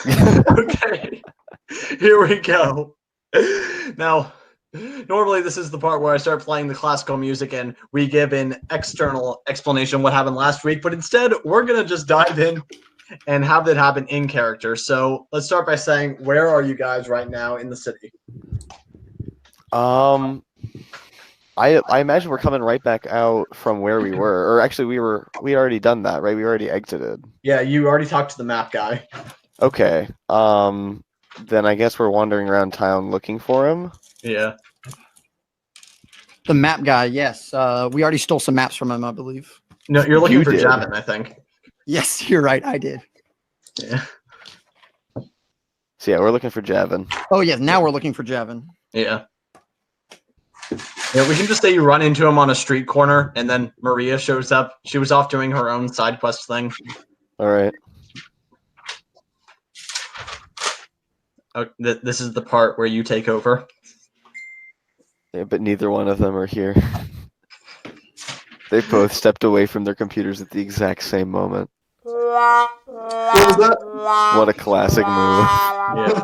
Okay, here we go. Now, normally this is the part where I start playing the classical music and we give an external explanation of what happened last week, but instead we're going to just dive in and have that happen in character. So let's start by saying, where are you guys right now in the city? I imagine we're coming right back out from where we were, or actually we already done that, right? We already exited. Yeah, you already talked to the map guy. Okay. Then I guess we're wandering around town looking for him. Yeah. The map guy, yes. We already stole some maps from him, I believe. No, you're looking You for did. Javin, I think. Yes, you're right. I did. Yeah. So yeah, we're looking for Javin. Oh, yeah. Now we're looking for Javin. Yeah. Yeah, we can just say you run into him on a street corner, and then Maria shows up. She was off doing her own side quest thing. All right. Oh, this is the part where you take over. Yeah, but neither one of them are here. They both stepped away from their computers at the exact same moment. What was that? What a classic move. Yeah.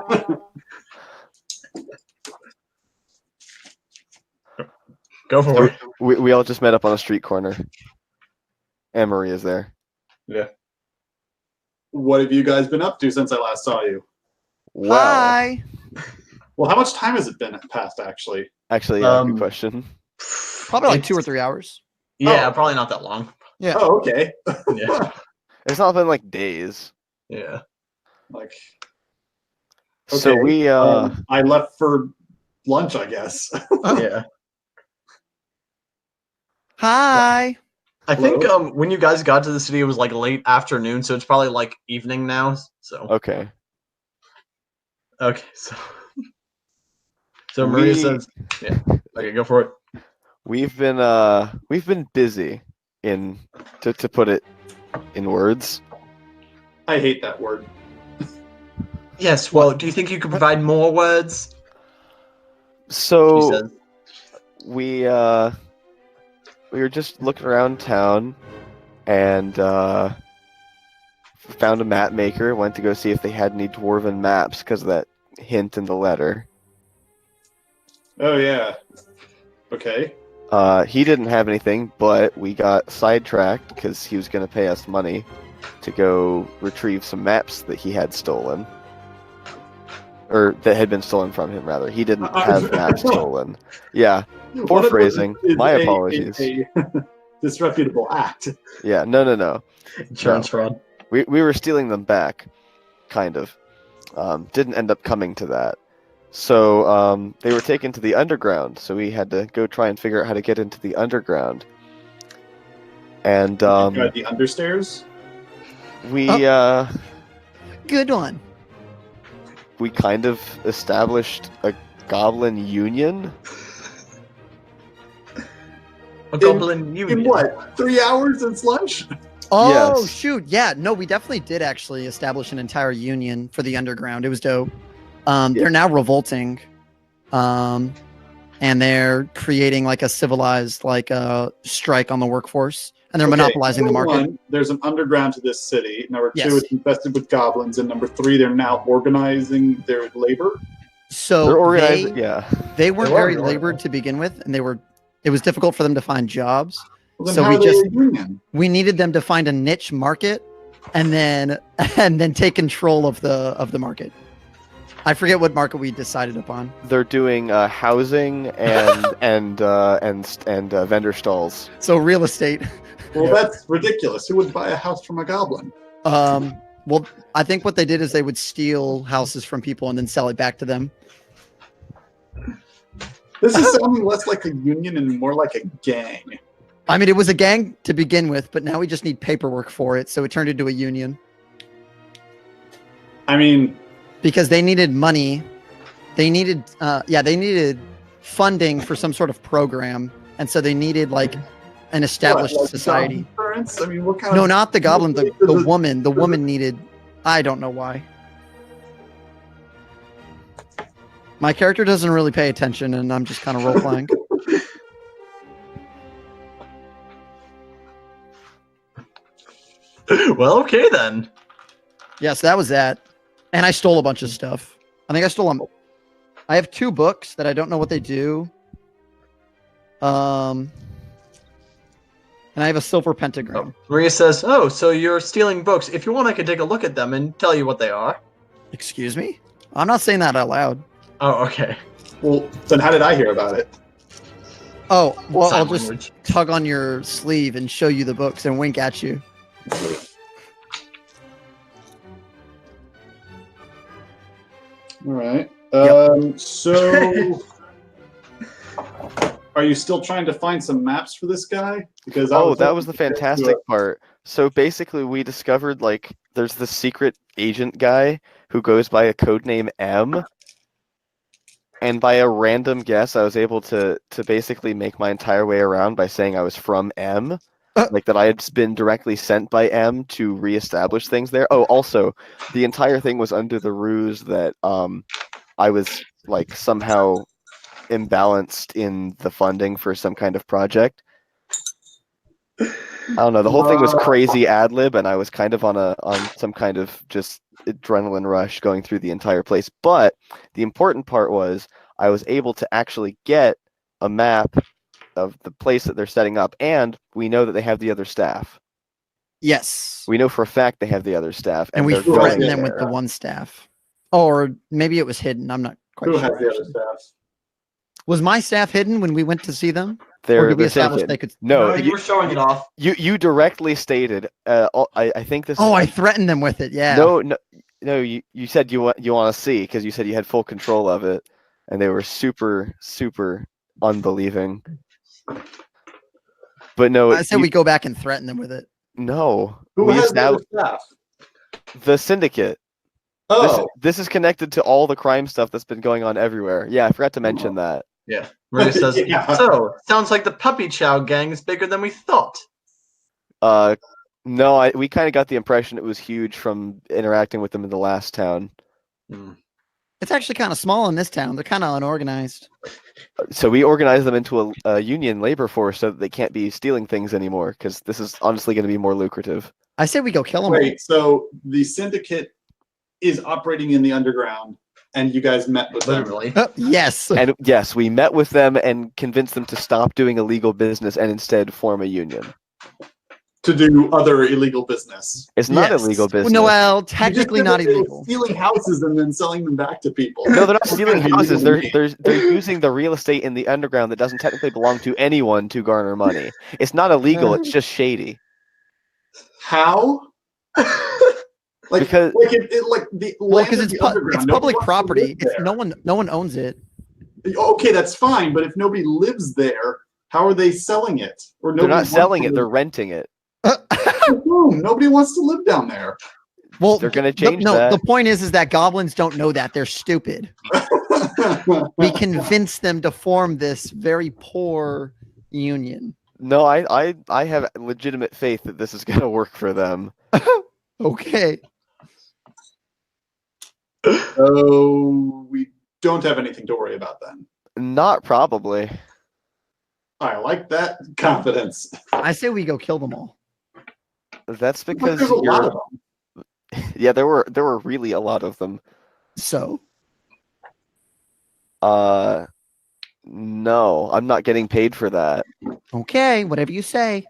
Go for it. We all just met up on a street corner. And Maria's there. Yeah. What have you guys been up to since I last saw you? Wow. Hi. Well, how much time has it been past, actually? Actually, yeah, good question. Probably like 2 or 3 hours. Yeah, probably not that long. Yeah. Oh, okay. Yeah. It's not been like days. Yeah. Like, So okay, we I left for lunch, I guess. Yeah. Hi. I think when you guys got to the city, it was like late afternoon, so it's probably like evening now. So okay. okay, so Maria says, "Yeah, okay, go for it." We've been busy to put it in words. I hate that word. Yes. Well, do you think you could provide more words? She So says. we were just looking around town and found a map maker. Went to go see if they had any dwarven maps because of that hint in the letter. Oh, yeah. Okay. He didn't have anything, but we got sidetracked because he was going to pay us money to go retrieve some maps that he had stolen. Or that had been stolen from him, rather. He didn't have maps stolen. Yeah, poor What if phrasing. this is My a apologies. disreputable act. Yeah, no. Insurance fraud. We were stealing them back, kind of. Didn't end up coming to that. So they were taken to the underground, so we had to go try and figure out how to get into the underground. And Got the understairs? we Good one. we kind of established a goblin union. A goblin union. In what? 3 hours since lunch? Oh, Yes. shoot. Yeah, no, we definitely did actually establish an entire union for the underground. It was dope. They're now revolting. And they're creating like a civilized strike on the workforce. And they're monopolizing the Number market. one, there's an underground to this city. Number two, Yes. it's infested with goblins. And number three, they're now organizing their labor. So They're organized. Yeah. they weren't They were very organized. labored to begin with, and it was difficult for them to find jobs. Well, then So how we are they just- a union? We needed them to find a niche market and then take control of the market. I forget what market we decided upon. They're doing housing and vendor stalls. So real estate. Well, that's ridiculous. Who would buy a house from a goblin? Well, I think what they did is they would steal houses from people and then sell it back to them. This is sounding less like a union and more like a gang. I mean, it was a gang to begin with, but now we just need paperwork for it, so it turned into a union I mean, because they needed money. They needed funding for some sort of program, and so they needed like an established what, like society. job insurance? I mean, what kind No, of... not the goblin. The Does it- woman. The woman needed. I don't know why. My character doesn't really pay attention, and I'm just kind of role playing. Well, okay then. Yes, that was that. And I stole a bunch of stuff. I think I stole them. I have 2 books that I don't know what they do. And I have a silver pentagram. Maria says, "Oh, so you're stealing books. If you want, I could take a look at them and tell you what they are." Excuse me? I'm not saying that out loud. Oh, okay. Well, then how did I hear about it? Oh, well, Sign I'll just language. tug on your sleeve and show you the books and wink at you. All right. Yep. So, are you still trying to find some maps for this guy? Because That was the fantastic part. So basically, we discovered like there's this secret agent guy who goes by a code name M, and by a random guess, I was able to basically make my entire way around by saying I was from M, like that I had been directly sent by M to reestablish things there. Oh, also, the entire thing was under the ruse that I was like somehow imbalanced in the funding for some kind of project. I don't know. The whole thing was crazy ad lib, and I was kind of on some kind of just adrenaline rush going through the entire place. But the important part was I was able to actually get a map of the place that they're setting up, and we know that they have the other staff. Yes. We know for a fact they have the other staff, And we they're going threatened them with there. the one staff. Or maybe it was hidden. I'm not quite Who sure. has the other staff? Was my staff hidden when we went to see them? They're, or did we they're establish taken. they could? No, you were showing it off. you directly stated. I think this. Oh, is, I threatened them with it. Yeah. No. You said you want to see because you said you had full control of it, and they were super unbelieving. But no, I said we go back and threaten them with it. No. Who has the other staff? The syndicate. Oh, This is connected to all the crime stuff that's been going on everywhere. Yeah, I forgot to mention that. Yeah. Maria says, Yeah. "So, sounds like the Puppy Chow gang is bigger than we thought." No, we kind of got the impression it was huge from interacting with them in the last town. It's actually kind of small in this town. They're kind of unorganized. So we organized them into a union labor force so that they can't be stealing things anymore, because this is honestly going to be more lucrative. I say we go kill them. wait. So the syndicate is operating in the underground, and you guys met with them. Literally. Yes. And yes, we met with them and convinced them to stop doing illegal business and instead form a union. To do other illegal business. It's not Yes. illegal business. No, well, You just technically said not that they were illegal. Stealing houses and then selling them back to people. No, they're not stealing Illegal houses. to me. They're using the real estate in the underground that doesn't technically belong to anyone to garner money. It's not illegal. It's just shady. How? Like, Because- like, like the Well, land because in it's the underground, it's nobody public wants to property. live It's there. no one owns it. Okay, that's fine, but if nobody lives there, how are they selling it? Or They're nobody not wants selling to it. They're live- renting it. Boom, nobody wants to live down there. Well, They're gonna change that. The point is that goblins don't know that. They're stupid. We convinced them to form this very poor union. No, I have legitimate faith that this is going to work for them. Okay. So we don't have anything to worry about then. Not probably. I like that confidence. I say we go kill them all. That's But because there's a lot of you're. them. Yeah, there were really a lot of them. So No, I'm not getting paid for that. okay, whatever you say.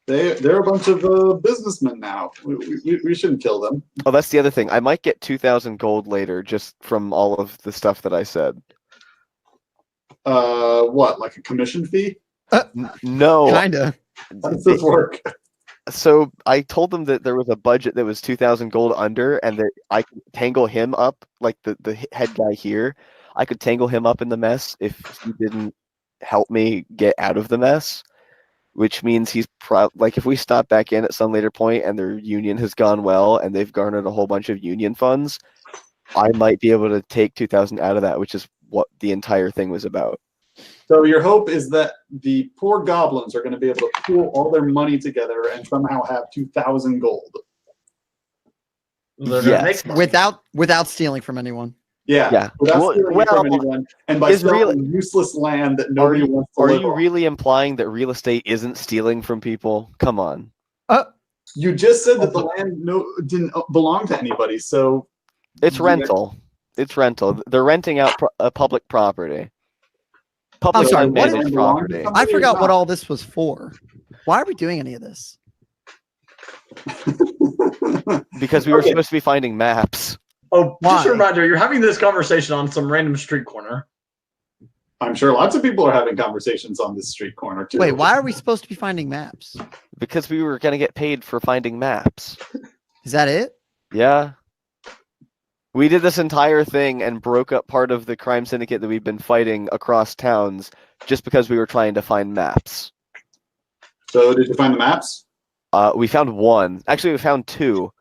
They're a bunch of businessmen now. We shouldn't kill them. Oh, that's the other thing. I might get 2,000 gold later just from all of the stuff that I said. What, like a commission fee? No. Kinda. How does this work? So I told them that there was a budget that was 2,000 gold under, and that I could tangle him up, like the head guy here. I could tangle him up in the mess if he didn't help me get out of the mess. Which means he's like, if we stop back in at some later point and their union has gone well and they've garnered a whole bunch of union funds, I might be able to take 2,000 out of that, which is what the entire thing was about. So your hope is that the poor goblins are going to be able to pool all their money together and somehow have 2,000 gold. They're gonna Yes. make money. Without stealing from anyone. Yeah. Without Well, stealing it from anyone, and by is selling useless land that nobody wants to Are live you on. really implying that real estate isn't stealing from people? Come on. You just said that the land didn't belong to anybody, so It's rental. It's rental. They're renting out a public property. Public sorry, what unmanaged is- property. I forgot what all this was for. Why are we doing any of this? Because we were Okay. supposed to be finding maps. Oh, just a Why? reminder, you're having this conversation on some random street corner. I'm sure lots of people are having conversations on this street corner too. Wait, why are we supposed to be finding maps? Because we were going to get paid for finding maps. Is that it? Yeah. We did this entire thing and broke up part of the crime syndicate that we've been fighting across towns just because we were trying to find maps. So did you find the maps? We found one. Actually, we found two.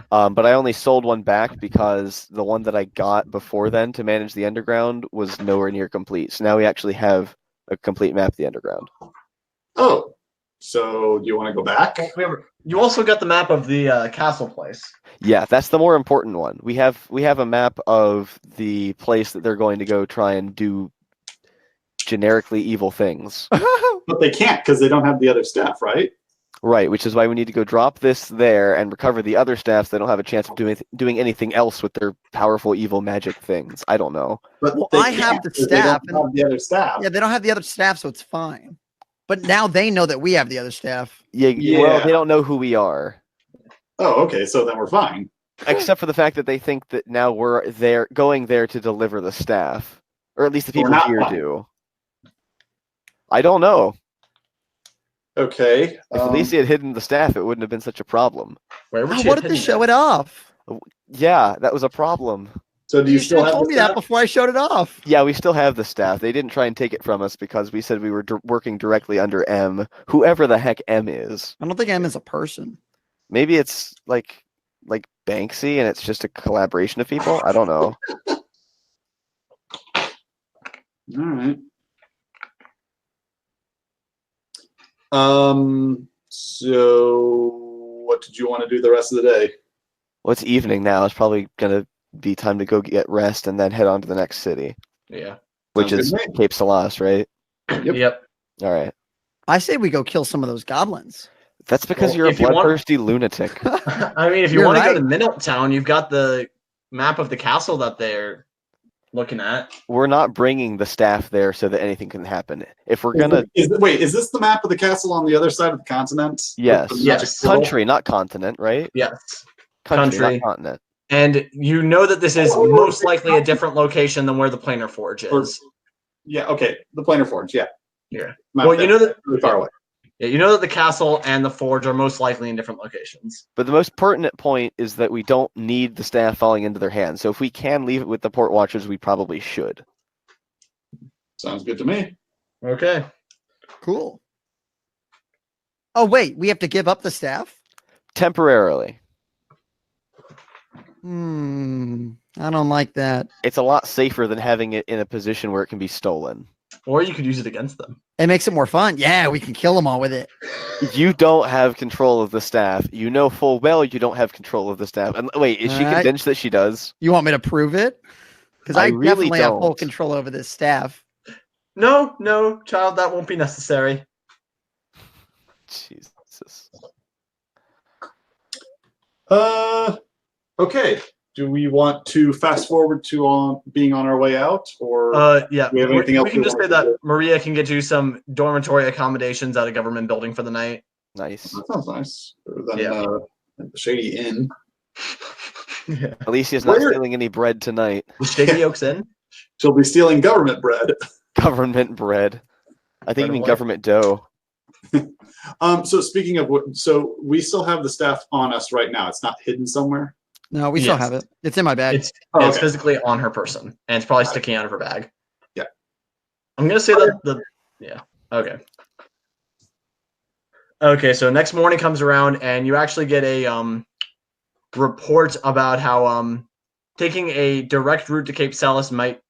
But I only sold one back because the one that I got before then to manage the underground was nowhere near complete. So now we actually have a complete map of the underground. Oh, so do you want to go back? You also got the map of the castle place. Yeah, that's the more important one. We have a map of the place that they're going to go try and do generically evil things. But they can't because they don't have the other staff, right? Right, which is why we need to go drop this there and recover the other staffs that don't have a chance of doing anything else with their powerful evil magic things. I don't know. But Well, they I have can't the 'cause they staff, don't have the other staff. Yeah, they don't have the other staff, so it's fine. But now they know that we have the other staff. Yeah, well, Yeah. they don't know who we are. Oh, okay. So then we're fine. Except for the fact that they think that now we're going there to deliver the staff. Or at least the We're people not here fine. do. I don't know. Okay. If Alyssia had hidden the staff, it wouldn't have been such a problem. Where would Oh, she what have did they hidden show it? it off? Yeah, that was a problem. So do you should still have have told the me that staff? before I showed it off. Yeah, we still have the staff. They didn't try and take it from us because we said we were working directly under M, whoever the heck M is. I don't think M is a person. Maybe it's like Banksy and it's just a collaboration of people. I don't know. All right. So what did you want to do the rest of the day? Well, it's evening now. It's probably gonna be time to go get rest and then head on to the next city, Yeah. which Sounds is good to me. Cape Salas, right? Yep. All right. I say we go kill some of those goblins. That's because Well, you're a if you want- bloodthirsty lunatic. I mean, if you You're want to right. go to Middletown, you've got the map of the castle that they're looking at. We're not bringing the staff there so that anything can happen. If we're gonna, Wait, is this the map of the castle on the other side of the continent? yes, With the Yes. magic symbol? country, not continent, right? Yes. Country, Country. not continent. And you know that this is most likely a different location than where the planar forge is. Yeah. Okay. The planar forge. Yeah. Yeah. Map Well, you there. know that Really far away. Yeah, you know that the castle and the forge are most likely in different locations. But the most pertinent point is that we don't need the staff falling into their hands. So if we can leave it with the port watchers, we probably should. Sounds good to me. Okay. Cool. Oh, wait, we have to give up the staff? Temporarily. I don't like that. It's a lot safer than having it in a position where it can be stolen. Or you could use it against them. It makes it more fun. Yeah, we can kill them all with it. You don't have control of the staff. You know full well you don't have control of the staff. And wait, is she Alright. convinced that she does? You want me to prove it? Because I I really definitely have full don't. control over this staff. No, child, that won't be necessary. Jesus. Okay. Do we want to fast forward to being on our way out, or Yeah. we have anything We else can we just want say to that do? Maria can get you some dormitory accommodations at a government building for the night. Nice. That sounds nice. Better than Yeah. the Shady Inn. Yeah. Alicia's not Where- stealing any bread tonight. Shady Oaks Inn. She'll be stealing government bread. Government bread. I think you mean Bread government dough. So speaking of what, so we still have the staff on us right now. It's not hidden somewhere. No, we still Yes. have it. It's in my bag. It's Oh, it's okay. physically on her person, and it's probably sticking out of her bag. Yeah. I'm gonna say that yeah. Okay. Okay, so next morning comes around, and you actually get a report about how taking a direct route to Cape Salas might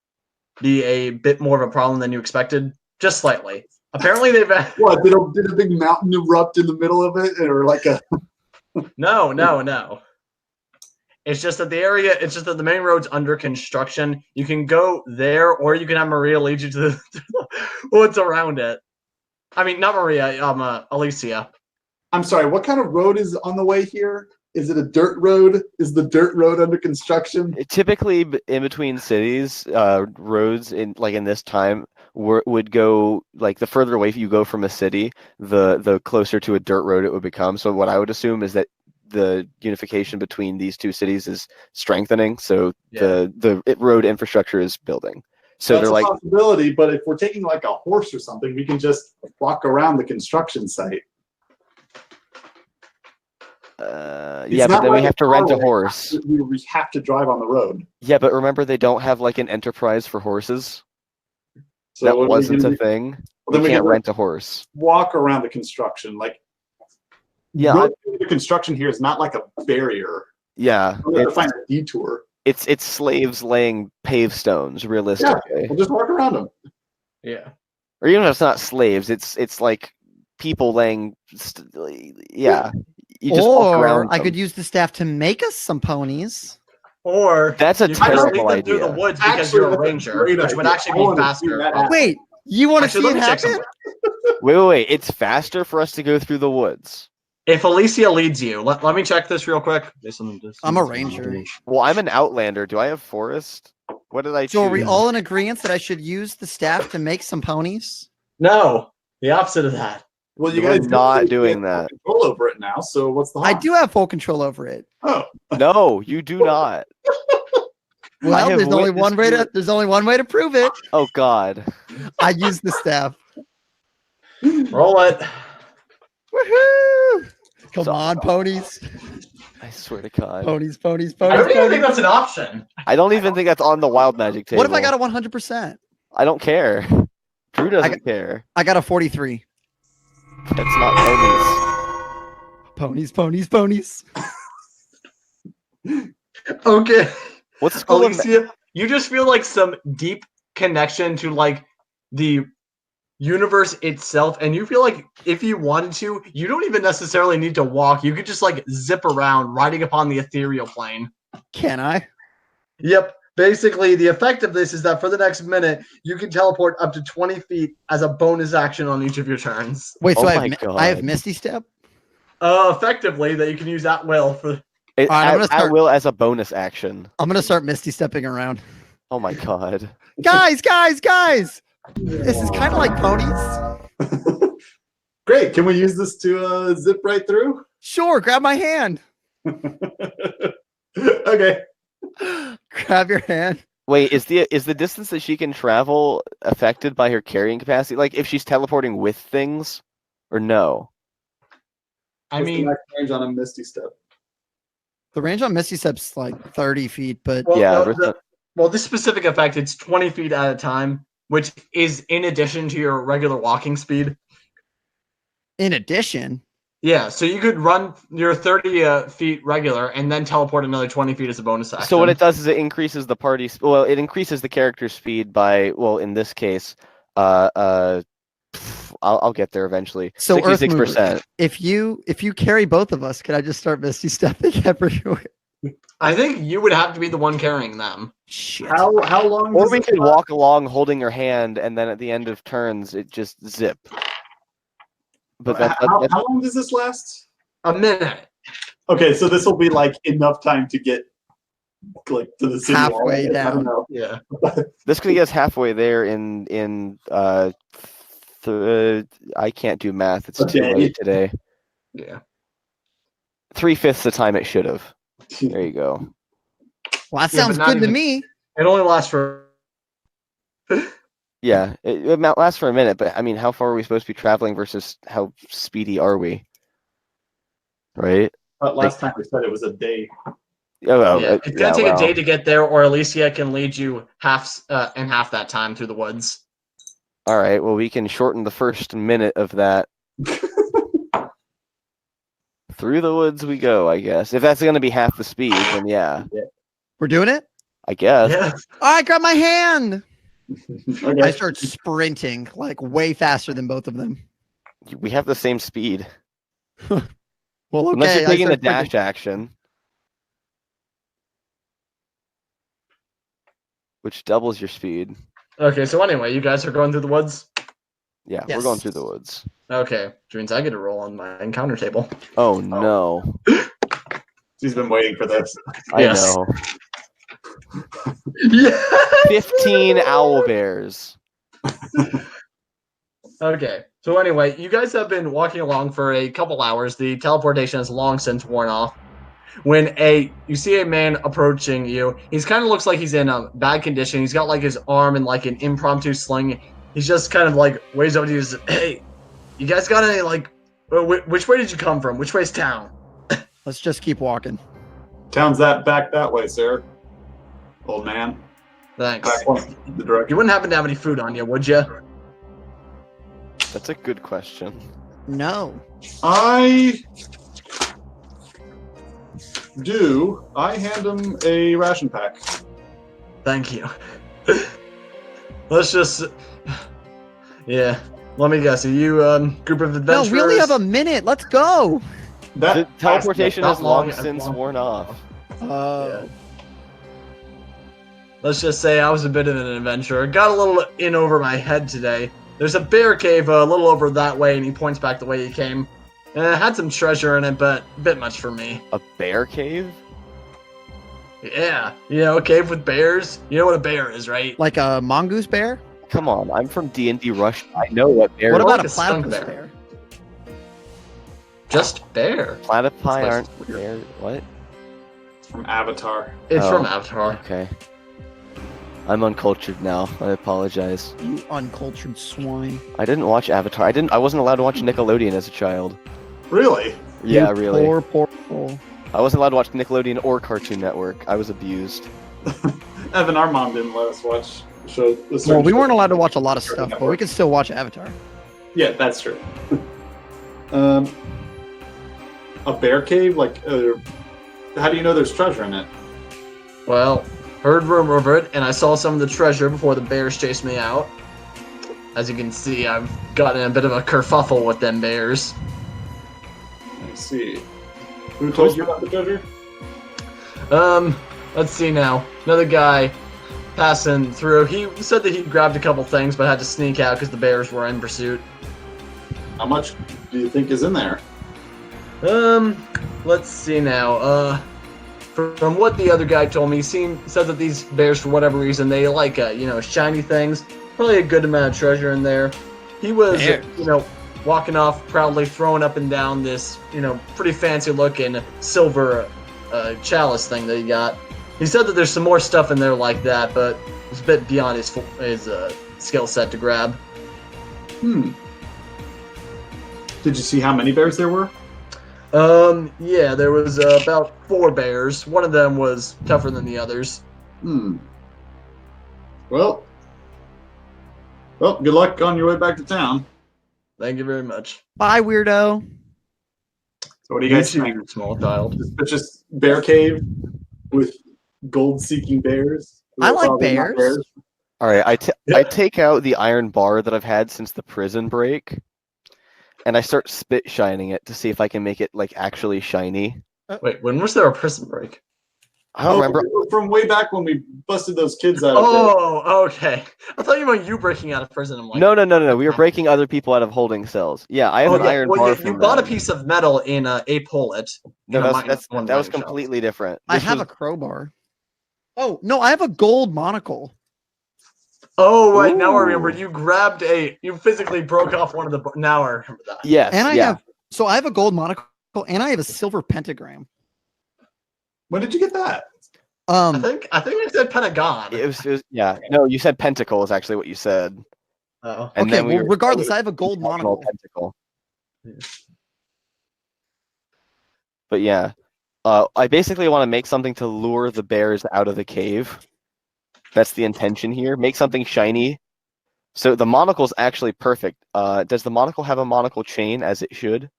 be a bit more of a problem than you expected, just slightly. Apparently, they've What, did a big mountain erupt in the middle of it, or like a? No. It's just that the main road's under construction. You can go there, or you can have Maria lead you to the what's around it. I mean, not Maria, Alyssia. I'm sorry. What kind of road is on the way here? Is it a dirt road? Is the dirt road under construction? Typically, in between cities, roads in this time would go like the further away you go from a city, the closer to a dirt road it would become. So what I would assume is that the unification between these two cities is strengthening. So the road infrastructure is building. So That's they're a like possibility, but if we're taking like a horse or something, we can just walk around the construction site. yeah, but then we have to rent a horse. We have to drive on the road. Yeah, but remember they don't have like an enterprise for horses. So That wasn't a thing. Well, we then can't rent a horse. Walk around the construction, like the construction here is not like a barrier. Yeah, we have to find a detour. It's slaves laying paved stones, realistically. Yeah, we'll just walk around them. Yeah. Or even if it's not slaves, it's like people laying. Yeah. You just walk around I could use the staff to make us some ponies. Or that's a terrible idea. Through the woods because you're a ranger, which would actually be faster. Wait, you want to see it happen? Wait. It's faster for us to go through the woods. If Alyssia leads you, let me check this real quick. I'm a ranger. Well, I'm an outlander. Do I have forest? What did I choose? So are we all in agreement that I should use the staff to make some ponies? No, the opposite of that. Well, you We're guys not doing that. Control over it now. So what's the? I do have full control over it. Oh no, you do not. Well, there's only one way to. There's only one way to prove it. Oh God! I use the staff. Roll it. Woohoo! Come on, ponies. I swear to God. Ponies. I don't even think that's an option. I don't even think that's on the wild magic table. What if I got a 100%? I don't care. Drew doesn't care. I got a 43. That's not Ponies. Okay. What's school? Alyssia, you just feel like some deep connection to like the universe itself, and you feel like if you wanted to, you don't even necessarily need to walk. You could just like zip around, riding upon the ethereal plane. Can I? Yep. Basically, the effect of this is that for the next minute, you can teleport up to 20 feet as a bonus action on each of your turns. Wait, so I have Misty Step? Effectively, that you can use at will for. At will as a bonus action. I'm gonna start Misty Stepping around. Oh my God! Guys! This is kind of like ponies. Great. Can we use this to zip right through? Sure. Grab my hand. Okay. Grab your hand. Wait, is the distance that she can travel affected by her carrying capacity? Like if she's teleporting with things, or no? I mean, the range on a Misty Step. The range on Misty Step's like 30 feet, but this specific effect, it's 20 feet at a time, which is in addition to your regular walking speed. In addition? Yeah, so you could run your 30 feet regular and then teleport another 20 feet as a bonus action. So what it does is it increases the party's. Well, it increases the character speed by. Well, in this case, I'll get there eventually. So 66%. If you carry both of us, can I just start Misty Stepping everywhere? I think you would have to be the one carrying them. Shit. How long? Or we could walk along holding your hand, and then at the end of turns, it just zip. But how long does this last? A minute. Okay, so this will be like enough time to get like to the city halfway down. I don't know. Yeah. This could get us halfway there I can't do math. It's too late today. Yeah. 3/5 the time it should have. There you go. Well, that sounds good to me. It only lasts for. Yeah, it might last for a minute, but I mean, how far are we supposed to be traveling versus how speedy are we? Right? But last time we said it was a day. It's gonna take a day to get there, or Alyssia can lead you half that time through the woods. All right. Well, we can shorten the first minute of that. Through the woods we go, I guess. If that's gonna be half the speed, then yeah. We're doing it? I guess. Yeah. All right, grab my hand. Okay. I start sprinting like way faster than both of them. We have the same speed. Well, okay. Unless you're taking I the start dash action, which doubles your speed. Okay, so anyway, you guys are going through the woods? Yeah, Yes. we're going through the woods. Okay, which means I get a roll on my encounter table. Oh no. He's been waiting for this. I Yes. know. Yeah. 15 owl bears. Okay. So anyway, you guys have been walking along for a couple hours. The teleportation has long since worn off. When you see a man approaching you, he's kind of looks like he's in a bad condition. He's got like his arm in like an impromptu sling. He's just kind of like waves over to you. Says, hey, you guys got any like? Which way did you come from? Which way's town? Let's just keep walking. Town's back that way, sir. Old man. Thanks. Back one, the direction. You wouldn't happen to have any food on you, would you? That's a good question. No. I do. I hand him a ration pack. Thank you. Let's just. Yeah. Let me guess. Are you group of No, adventurers? we only have a minute. Let's go. The teleportation not has long long- since long- worn off. Yeah. Let's just say I was a bit of an adventurer. Got a little in over my head today. There's a bear cave a little over that way, and he points back the way he came. It had some treasure in it, but a bit much for me. A bear cave? Yeah, a cave with bears. You know what a bear is, right? Like a mongoose bear? Come on, I'm from D&D Rush. I know what bear. What about like a a skunk platypus bear. bear? Just bear. Platypi That's aren't weird. bear. What? From Avatar. It's Oh. from Avatar. Okay. I'm uncultured now. I apologize. You uncultured swine. I didn't watch Avatar. I wasn't allowed to watch Nickelodeon as a child. Really? Yeah, You really. Poor soul. I wasn't allowed to watch Nickelodeon or Cartoon Network. I was abused. Evan, our mom didn't let us watch the show. Well, we weren't allowed to watch a lot of stuff, but we could still watch Avatar. Yeah, that's true. A bear cave? Like, how do you know there's treasure in it? Well, heard rumor of it, and I saw some of the treasure before the bears chased me out. As you can see, I've gotten in a bit of a kerfuffle with them bears. Let's see. Who told you about the treasure? Let's see now. Another guy passing through. He said that he grabbed a couple things, but had to sneak out because the bears were in pursuit. How much do you think is in there? Let's see now. From what the other guy told me, said that these bears, for whatever reason, they like, shiny things. Probably a good amount of treasure in there. He was, Bears. walking off proudly, throwing up and down this, pretty fancy looking silver chalice thing that he got. He said that there's some more stuff in there like that, but it's a bit beyond his skill set to grab. Did you see how many bears there were? Yeah, there was about 4 bears. One of them was tougher than the others. Well, good luck on your way back to town. Thank you very much. Bye, weirdo. So what do you guys too, think? you small child. It's just bear cave with gold-seeking bears. I like Probably not bears. All right, I take out the iron bar that I've had since the prison break, and I start spit shining it to see if I can make it like actually shiny. Wait, when was there a prison break? I don't remember. From way back when we busted those kids out of Oh, okay. I thought you meant you breaking out of prison. I'm like, No. We were breaking other people out of holding cells. Yeah, I have an iron bar you from bought a them. piece of metal in a pullet. No, in a that was mining completely different. I This have was- a crowbar. Oh, no, I have a gold monocle. shop. Oh, right. Now I Ooh. remember. You physically broke off one of the. Now I remember that. Yes, And I yeah. have a gold monocle and I have a silver pentagram. When did you get that? I think I said Pentagon. It was yeah. No, you said pentacle is actually what you said. Oh. And Okay, then well, regardless, I have a gold monocle. Pentacle. Yeah. But yeah, I basically want to make something to lure the bears out of the cave. That's the intention here. Make something shiny. So the monocle's actually perfect. Does the monocle have a monocle chain as it should?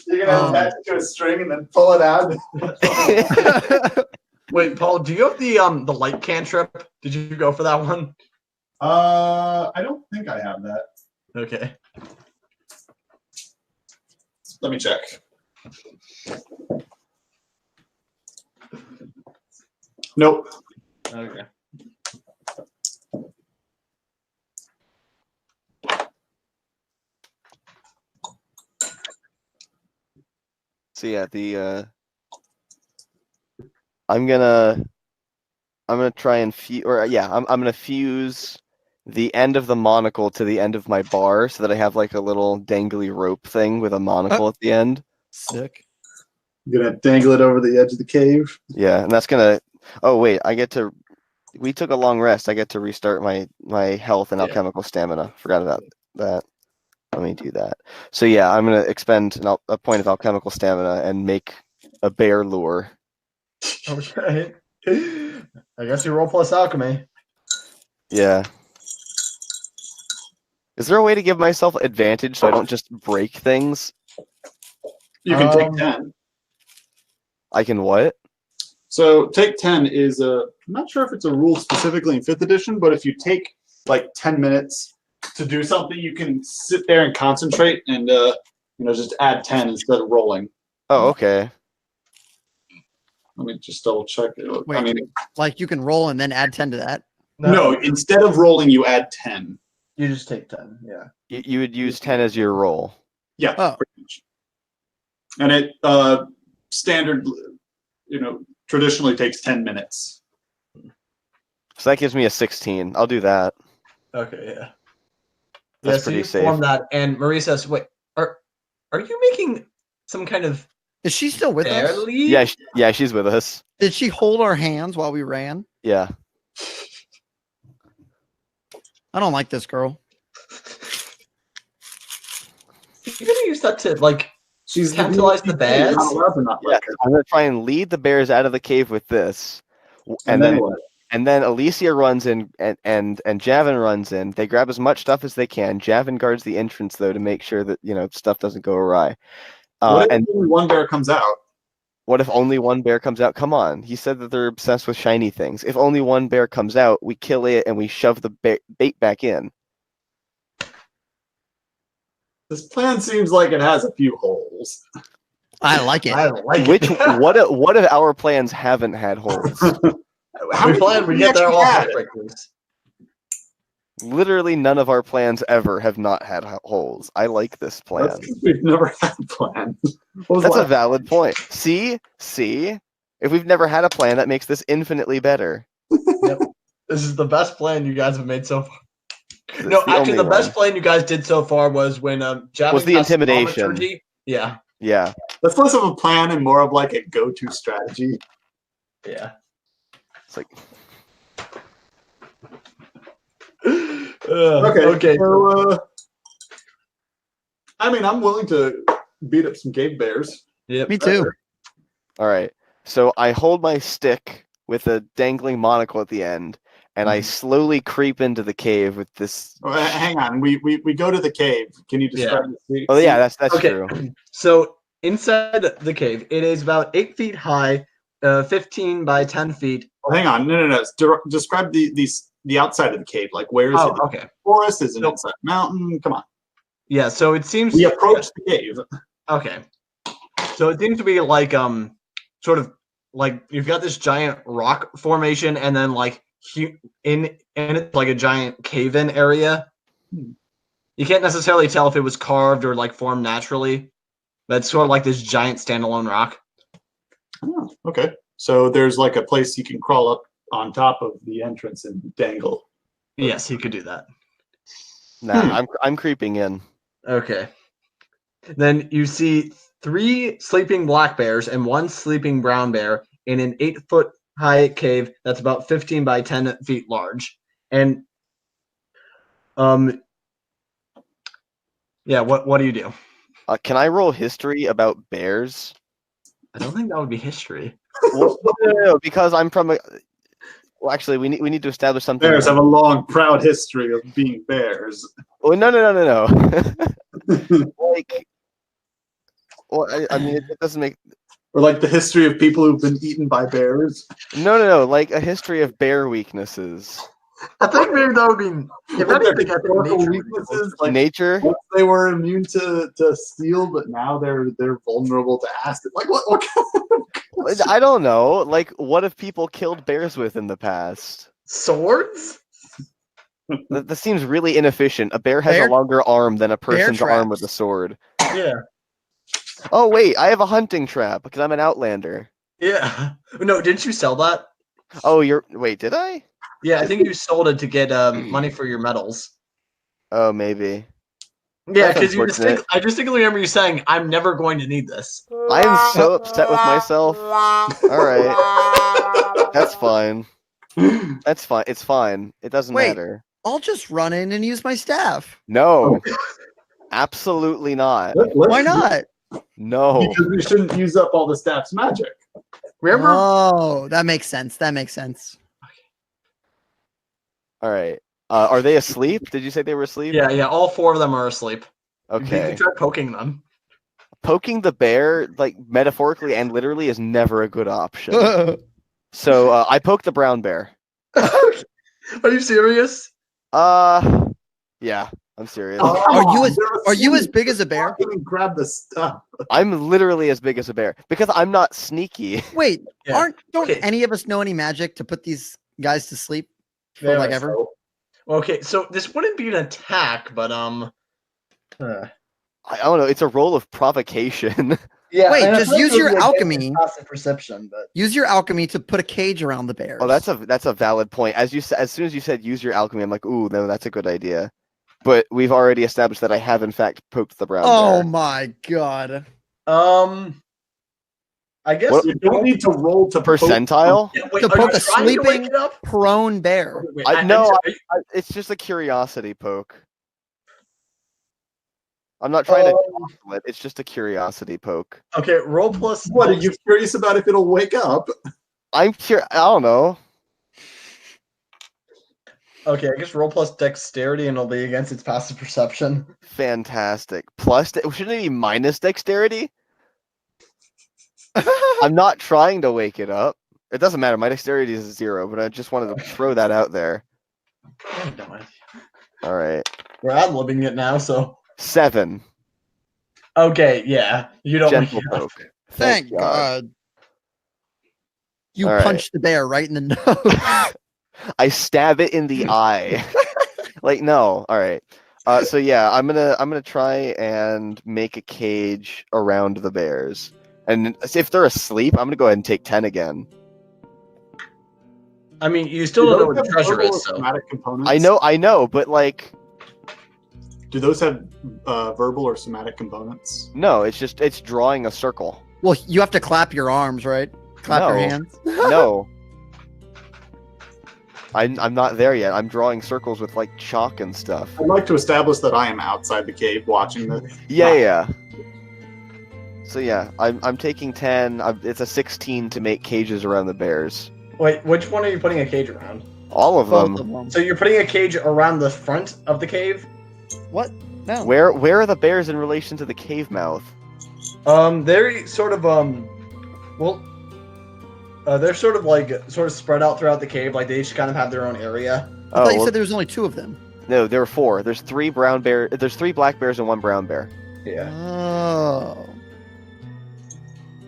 You're gonna attach it to a string and then pull it out. Wait, Paul, do you have the light cantrip? Did you go for that one? I don't think I have that. Okay. Let me check. Nope. Okay. So yeah, I'm gonna try and I'm gonna fuse the end of the monocle to the end of my bar so that I have like a little dangly rope thing with a monocle at the end. Sick. You're gonna dangle it over the edge of the cave. Yeah, and that's gonna. Oh wait, we took a long rest. I get to restart my health and alchemical stamina. Forgot about that. Let me do that. So yeah, I'm gonna expend a point of alchemical stamina and make a bear lure. Okay. I guess you roll plus alchemy. Yeah. Is there a way to give myself advantage so I don't just break things? You can take 10. I can what? So take 10 is I'm not sure if it's a rule specifically in 5th edition, but if you take like 10 minutes to do something, you can sit there and concentrate and just add 10 instead of rolling. Oh, okay. Let me just double check. Wait, I mean, like you can roll and then add 10 to that? no, instead of rolling, you add 10. You just take 10, yeah. You would use 10 as your roll. Yeah, Oh. pretty much. And it standard, traditionally takes 10 minutes. So that gives me a 16. I'll do that. Okay, yeah. That's so pretty you safe. form that, and Marie says, "Wait, are you making some kind of Is she still with bear us? lead?" Yeah, she's with us. Did she hold our hands while we ran? Yeah. I don't like this girl. You're gonna use that to like She's tantalize the bears? You're not allowed to not like her. I'm gonna try and lead the bears out of the cave with this, And then what? and then Alyssia runs in, and Javin runs in. They grab as much stuff as they can. Javin guards the entrance though to make sure that stuff doesn't go awry. What if And only one bear comes out? what if only one bear comes out? Come on, he said that they're obsessed with shiny things. If only one bear comes out, we kill it and we shove the bait back in. This plan seems like it has a few holes. I like it. I like Which it. what if our plans haven't had holes? How we many plan, we get there all heartbreakers. Literally none of our plans ever have not had holes. I like this plan. That's 'cause we've never had a plan. What was That's a last- valid point. See? If we've never had a plan, that makes this infinitely better. Yep. This is the best plan you guys have made so far. It's No, the actually, only the best one. plan you guys did so far was when Javin Was the cast intimidation. thaumaturgy. Yeah, Yeah. That's less of a plan and more of like a go-to strategy. yeah. It's like Okay. So, I mean, I'm willing to beat up some cave bears. Yep. Me too. all right. So I hold my stick with a dangling monocle at the end, and I slowly creep into the cave with this. Oh, hang on, we go to the cave. Can you describe the Oh yeah, that's Okay. true. So inside the cave, it is about 8 feet high, 15 by 10 feet. Oh, hang on, no. Describe the outside of the cave. Like, where is Oh, it? okay. Forest? Is it Nope. inside mountain? Come on. Yeah. So it seems We approach the cave. Okay. So it seems to be like sort of like you've got this giant rock formation and then like in it's like a giant cave-in area. You can't necessarily tell if it was carved or like formed naturally, but it's sort of like this giant standalone rock. Oh, okay. So there's like a place you can crawl up on top of the entrance and dangle. Yes, he could do that. Nah, I'm creeping in. Okay. Then you see 3 sleeping black bears and 1 sleeping brown bear in an 8-foot high cave that's about 15 by 10 feet large. And yeah, what do you do? Can I roll history about bears? I don't think that would be history. Well, no, because I'm from a. Well, actually, we need to establish something. Bears have a long, proud history of being bears. Oh no! Like, well, I mean, it doesn't make. Or like the history of people who've been eaten by bears. No. Like a history of bear weaknesses. I think maybe that would be if What their anything, I think historical nature. weaknesses, like Nature. once they were immune to steel, but now they're vulnerable to acid. Like what kind of I don't know. Like, what have people killed bears with in the past? Swords? That seems really inefficient. A bear has Bear- a longer arm than a person's arm traps. with a sword. Yeah. Oh wait, I have a hunting trap because I'm an outlander. Yeah. No, didn't you sell that? Oh, wait, did I? Yeah, I think you sold it to get money for your medals. Oh, maybe. Yeah, That's because unfortunate. I distinctly remember you saying, "I'm never going to need this." I am so upset with myself. All right, that's fine. That's fine. It's fine. It doesn't Wait. matter. I'll just run in and use my staff. No, absolutely not. Why not? No. Because we shouldn't use up all the staff's magic. Remember? Oh, that makes sense. That makes sense. All right. Are they asleep? Did you say they were asleep? Yeah. All 4 of them are asleep. You Okay. can try poking them. Poking the bear, like metaphorically and literally, is never a good option. So I poke the brown bear. Are you serious? Yeah, I'm serious. Are you as big as a bear? Even grab the stuff. I'm literally as big as a bear because I'm not sneaky. Wait, Yeah. don't Okay. any of us know any magic to put these guys to sleep for There, like ever? so- Okay, so this wouldn't be an attack, but I don't know. It's a roll of provocation. yeah. Wait, and just I use thought it your was alchemy. passive perception, but Use your alchemy to put a cage around the bears. Oh, that's a valid point. As soon as you said use your alchemy, I'm like, ooh, no, that's a good idea. But we've already established that I have in fact poked the brown Oh bear. my god. I guess What- You don't need to roll to Percentile? Yeah, wait, To are you poke a trying to wake sleeping- it up? Prone bear. Wait, I- I'm no, sorry. It's just a curiosity poke. I'm not trying to hostile it. It's just a curiosity poke. Okay, roll plus. What are you curious about if it'll wake up? I don't know. Okay, I guess roll plus dexterity and it'll be against its passive perception. Fantastic. Plus, shouldn't it be minus dexterity? I'm not trying to wake it up. It doesn't matter. My dexterity is 0, but I just wanted to throw that out there. All right. We're ad-libbing it now, so. 7. Okay, yeah. You don't wake Gentle it up. poke. Thank God. You All right. punched the bear right in the nose. I stab it in the eye. Like, no. All right. So yeah, I'm gonna try and make a cage around the bears. And if they're asleep, I'm gonna go ahead and take 10 again. I mean, you still don't know where the treasure is, so. Somatic components? I know, but like, Do those have verbal or somatic components? no, it's drawing a circle. Well, you have to clap your arms, right? Clap your No. hands. No. I'm not there yet. I'm drawing circles with like chalk and stuff. I'd like to establish that I am outside the cave watching this. Yeah. So yeah, I'm taking 10. It's a 16 to make cages around the bears. Wait, which one are you putting a cage around? All of Both them. of them. So you're putting a cage around the front of the cave? What? No. Where are the bears in relation to the cave mouth? They're sort of they're sort of spread out throughout the cave, like they each kind of have their own area. I thought you well, said there was only 2 of them. no, there were 4. There's 3 brown bear. There's 3 black bears and 1 brown bear. Yeah. Oh.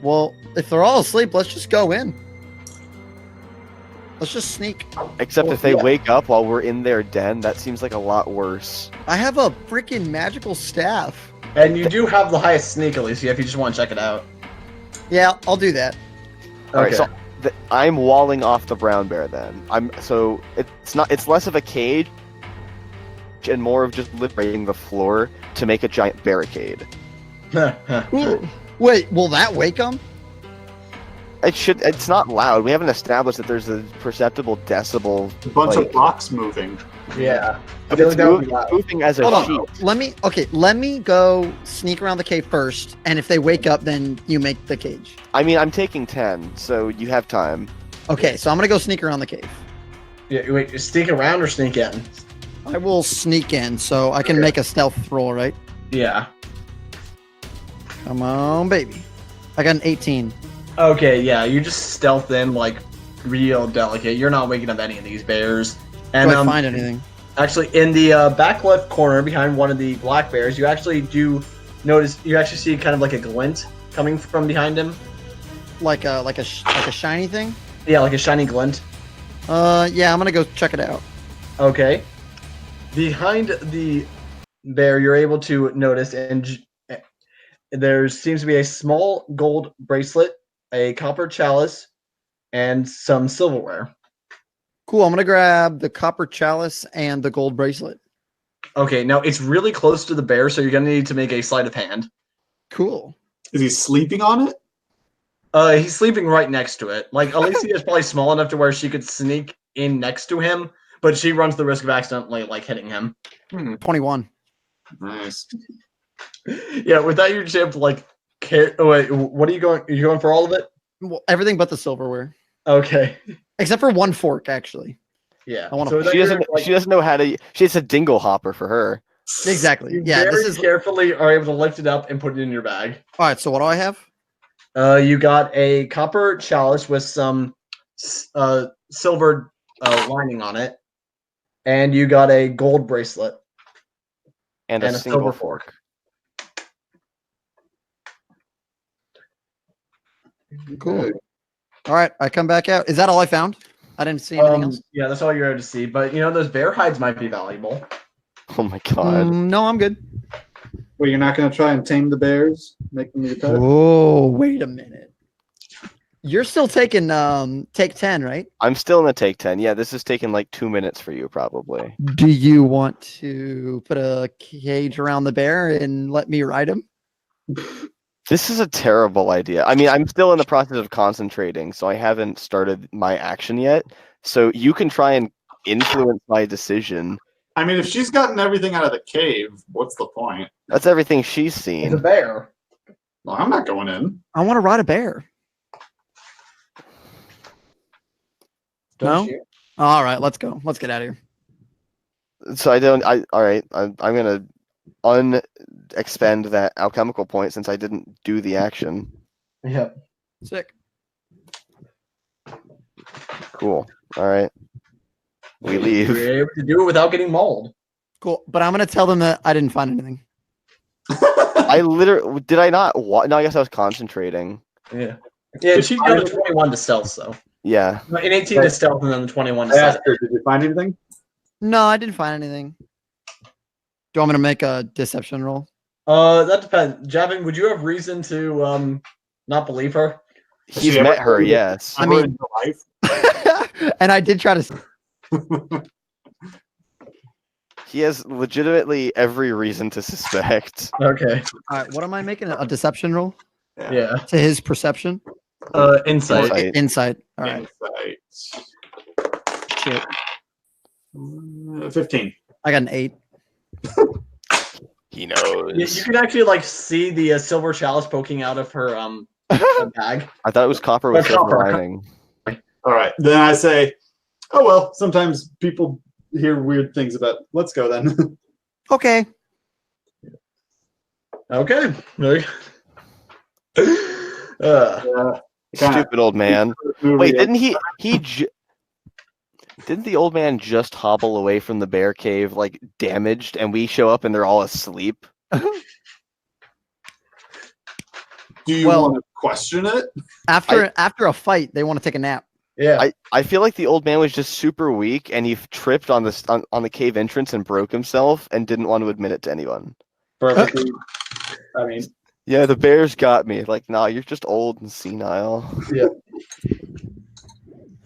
Well, if they're all asleep, let's just go in. Let's just sneak. Except Well, if they yeah. wake up while we're in their den, that seems like a lot worse. I have a freaking magical staff. And you do have the highest sneak, Alyssia, if you just want to check it out. Yeah, I'll do that. All right, so I'm walling off the brown bear then. It's less of a cage and more of just liberating the floor to make a giant barricade. Wait, will that wake them? It's not loud. We haven't established that there's a perceptible decibel. A bunch like, of blocks moving. Yeah. I But feel it's like that would be loud. moving as a Hold sheet. on. Let me go sneak around the cave first, and if they wake up, then you make the cage. I mean, I'm taking 10, so you have time. Okay, so I'm gonna go sneak around the cave. Yeah, wait, sneak around or sneak in? I will sneak in, so I can make a stealth roll, right? Yeah. Come on, baby. I got an 18. Okay, yeah, you just stealth in like real delicate. You're not waking up any of these bears. And Do I find anything? actually, in the back left corner behind one of the black bears, you actually do notice. You actually see kind of like a glint coming from behind him. Like a shiny thing? Yeah, like a shiny glint. Yeah, I'm gonna go check it out. Okay. Behind the bear, you're able to notice, and there seems to be a small gold bracelet, a copper chalice, and some silverware. Cool. I'm gonna grab the copper chalice and the gold bracelet. Okay, now it's really close to the bear, so you're gonna need to make a sleight of hand. Cool. Is he sleeping on it? He's sleeping right next to it. Like, Alyssia is probably small enough to where she could sneak in next to him, but she runs the risk of accidentally, like, hitting him. 21. Nice. Yeah, with that, you're just able to, like, oh, wait, what are you going? Are you going for all of it? Well, everything but the silverware, Okay. except for one fork, actually. Yeah. I want So to. with She that, doesn't. you're, like, She doesn't know how to. She has a dingle hopper for her. Exactly. you Yeah. very This is. carefully are able to lift it up and put it in your bag. All right. So what do I have? You got a copper chalice with some silver lining on it, and you got a gold bracelet And and a a single silver fork. fork. Cool. All right. I come back out. Is that all I found? I didn't see anything else. Yeah, that's all you're able to see. But those bear hides might be valuable. Oh my god. No, I'm good. Well, you're not going to try and tame the bears? Make them your pet? Oh, wait a minute. You're still taking take 10, right? I'm still in the take 10. Yeah, this is taking like 2 minutes for you, probably. Do you want to put a cage around the bear and let me ride him? This is a terrible idea. I mean, I'm still in the process of concentrating, so I haven't started my action yet. So you can try and influence my decision. I mean, if she's gotten everything out of the cave, what's the point? That's everything she's It's a seen. bear. Well, I'm not going in. I want to ride a bear. Don't No? you? All right, let's go. Let's get out of here. So all right. I'm gonna expend that alchemical point since I didn't do the action. Yep. Sick. Cool. All right. We You're leave. able to do it without getting mauled. Cool. But I'm going to tell them that I didn't find anything. I literally did I not? No, I guess I was concentrating. Yeah. Yeah, and she's got a 21 to stealth, so. Yeah. An 18 to stealth and then the 21 to I stealth. asked her, did you find anything? No, I didn't find anything. Do you want me to make a deception roll? That depends. Javin, would you have reason to not believe her? He's she ever met her, told you yes. I mean- in her life? And I did try to. He has legitimately every reason to suspect. Okay. All right, what am I making? A deception roll Yeah. to his perception? Insight. Insight. Insight. All right. Insight. Shit. 15. I got an 8. He You knows. can actually see the silver chalice poking out of her bag. I thought it was copper with Or silver copper. lining. All right. Then I say, oh, well, sometimes people hear weird things about, let's go then. Okay. Okay. Kinda Stupid old man. movie Wait, is- didn't the old man just hobble away from the bear cave like damaged, and we show up and they're all asleep? Do you Well- want to question it? After a fight, they want to take a nap. Yeah. I feel like the old man was just super weak, and he tripped on the cave entrance and broke himself, and didn't want to admit it to anyone. Perfectly. I mean, Yeah, the bears got me. Like, nah, you're just old and senile.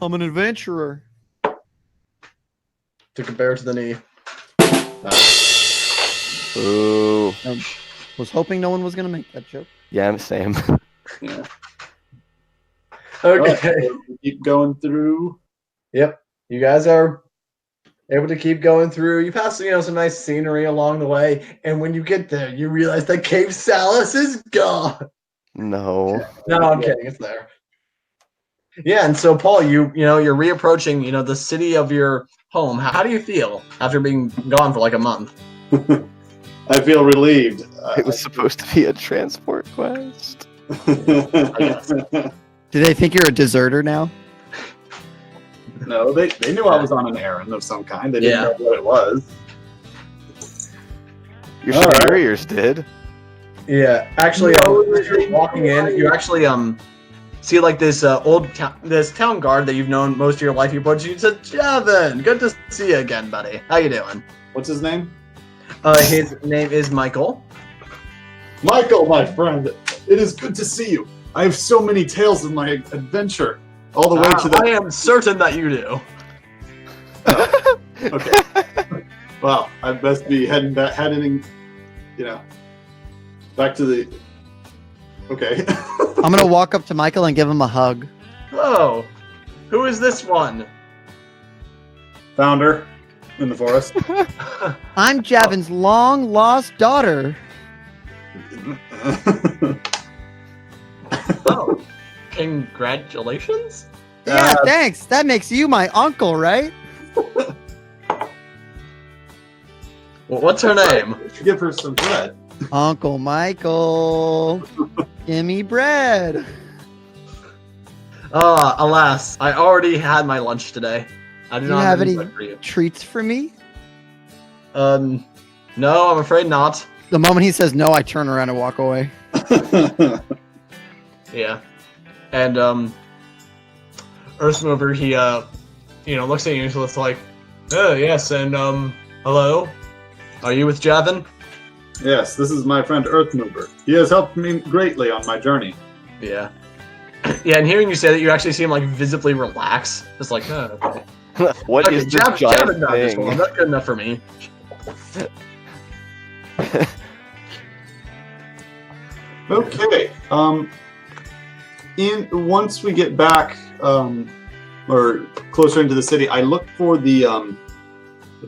I'm an adventurer. took a bear to the knee. Ooh. Was hoping no one was gonna make that joke. Yeah, I'm the same. Yeah. Okay. We keep going through. Yep. You guys are able to keep going through. You pass, some nice scenery along the way, and when you get there, you realize that Cape Salas is gone. No. No, I'm kidding. It's there. Yeah, and so Paul, you're reapproaching, the city of your home. How do you feel after being gone for like a month? I feel relieved. It was supposed to be a transport quest. Do they think you're a deserter now? No, they knew I was on an errand of some kind. They didn't know what it was. Your All right. superiors did. Yeah, actually, as you're walking in, you actually see like this this town guard that you've known most of your life. He approaches you and said, "Javin, good to see you again, buddy. How you doing?" What's his name? His name is Michael. Michael, my friend, it is good to see you. I have so many tales of my adventure, all the way to the. I am certain that you do. Okay. Well, I best be heading, back to the. Okay. I'm gonna walk up to Michael and give him a hug. Oh, who is this one? Found her in the forest. I'm Javin's long lost daughter. Oh, congratulations. Yeah, thanks. That makes you my uncle, right? Well, what's her name? Give her some bread. Uncle Michael. Give me bread. Alas, I already had my lunch today. I do Do you not have any bread for you. treats for me? No, I'm afraid not. The moment he says no, I turn around and walk away. Yeah, and Earthmover, he looks at you and it's like, oh yes, and hello, are you with Javin? Yes, this is my friend Earthmover. He has helped me greatly on my journey. Yeah, yeah, and hearing you say that, you actually seem like visibly relaxed. Just like, oh, okay. What Okay, is this Javin giant got this one. thing? That's good enough for me. Okay. Once we get back, or closer into the city, I look for the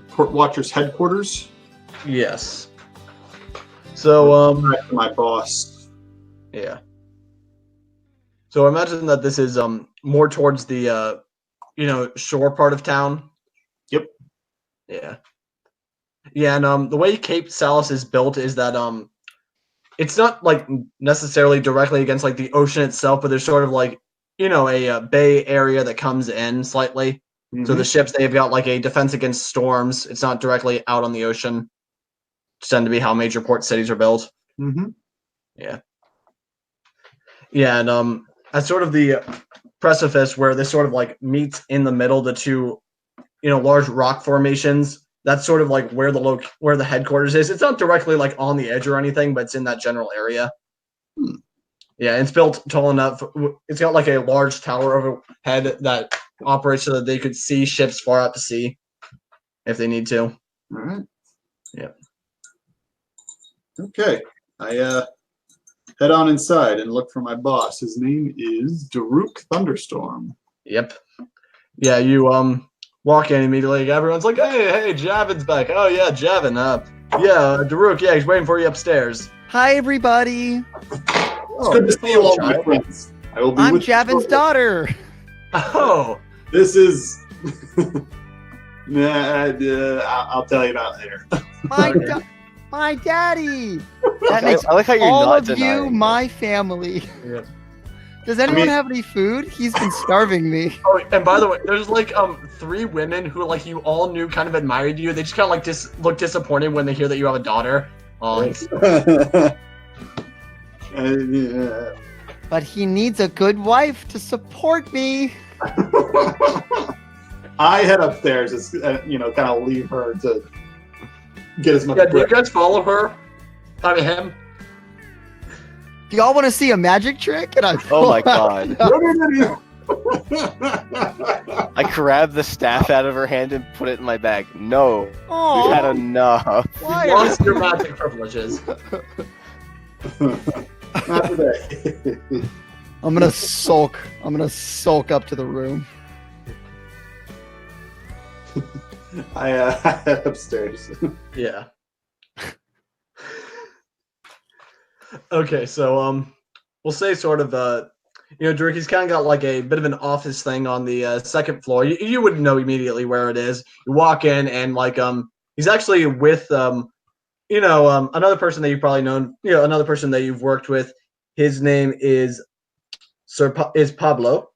Port Watchers headquarters. Yes. So Back to my boss. yeah. So imagine that this is more towards the shore part of town. Yep. Yeah. Yeah, and the way Cape Salas is built is that it's not like necessarily directly against like the ocean itself, but there's sort of like a bay area that comes in slightly. Mm-hmm. So the ships, they've got like a defense against storms. It's not directly out on the ocean. It's tend to be how major port cities are built. Mm-hmm. Yeah. Yeah, and at sort of the precipice where this sort of like meets in the middle, the two large rock formations. That's sort of like where the headquarters is. It's not directly like on the edge or anything, but it's in that general area. Yeah, it's built tall enough. It's got like a large tower overhead that operates so that they could see ships far out to sea if they need to. All right. Yeah. Okay. I head on inside and look for my boss. His name is Daruk Thunderstorm. Yep. Yeah, you walk in immediately. Everyone's like, hey, Javin's back. Oh yeah, Javin. Yeah, Daruk. Yeah, he's waiting for you upstairs. Hi, everybody. It's good to see you all, my friends. I will be I'm with you Javin's shortly. daughter. Oh. This is. I'll tell you about later. My daddy. I That makes like how you're all not of you denying it. my family. Yeah. Does anyone have any food? He's been starving me. Oh, and by the way, there's like 3 women who like you all knew kind of admired you. They just kind of like look disappointed when they hear that you have a daughter. But he needs a good wife to support me. I head upstairs, kind of leave her to get as much. Yeah, do you guys follow her? I mean him. Do y'all want to see a magic trick? And I Oh my god. No. I grabbed the staff out of her hand and put it in my bag. No. Oh, We've had enough. why You are lost your magic privileges. Not today. I'm gonna sulk. I'm gonna sulk up to the room. I head upstairs. Yeah. Okay, so we'll say sort of Dricky's kind of got like a bit of an office thing on the second floor. You wouldn't know immediately where it is. You walk in and like he's actually with another person that you've probably known, another person that you've worked with. His name is Pablo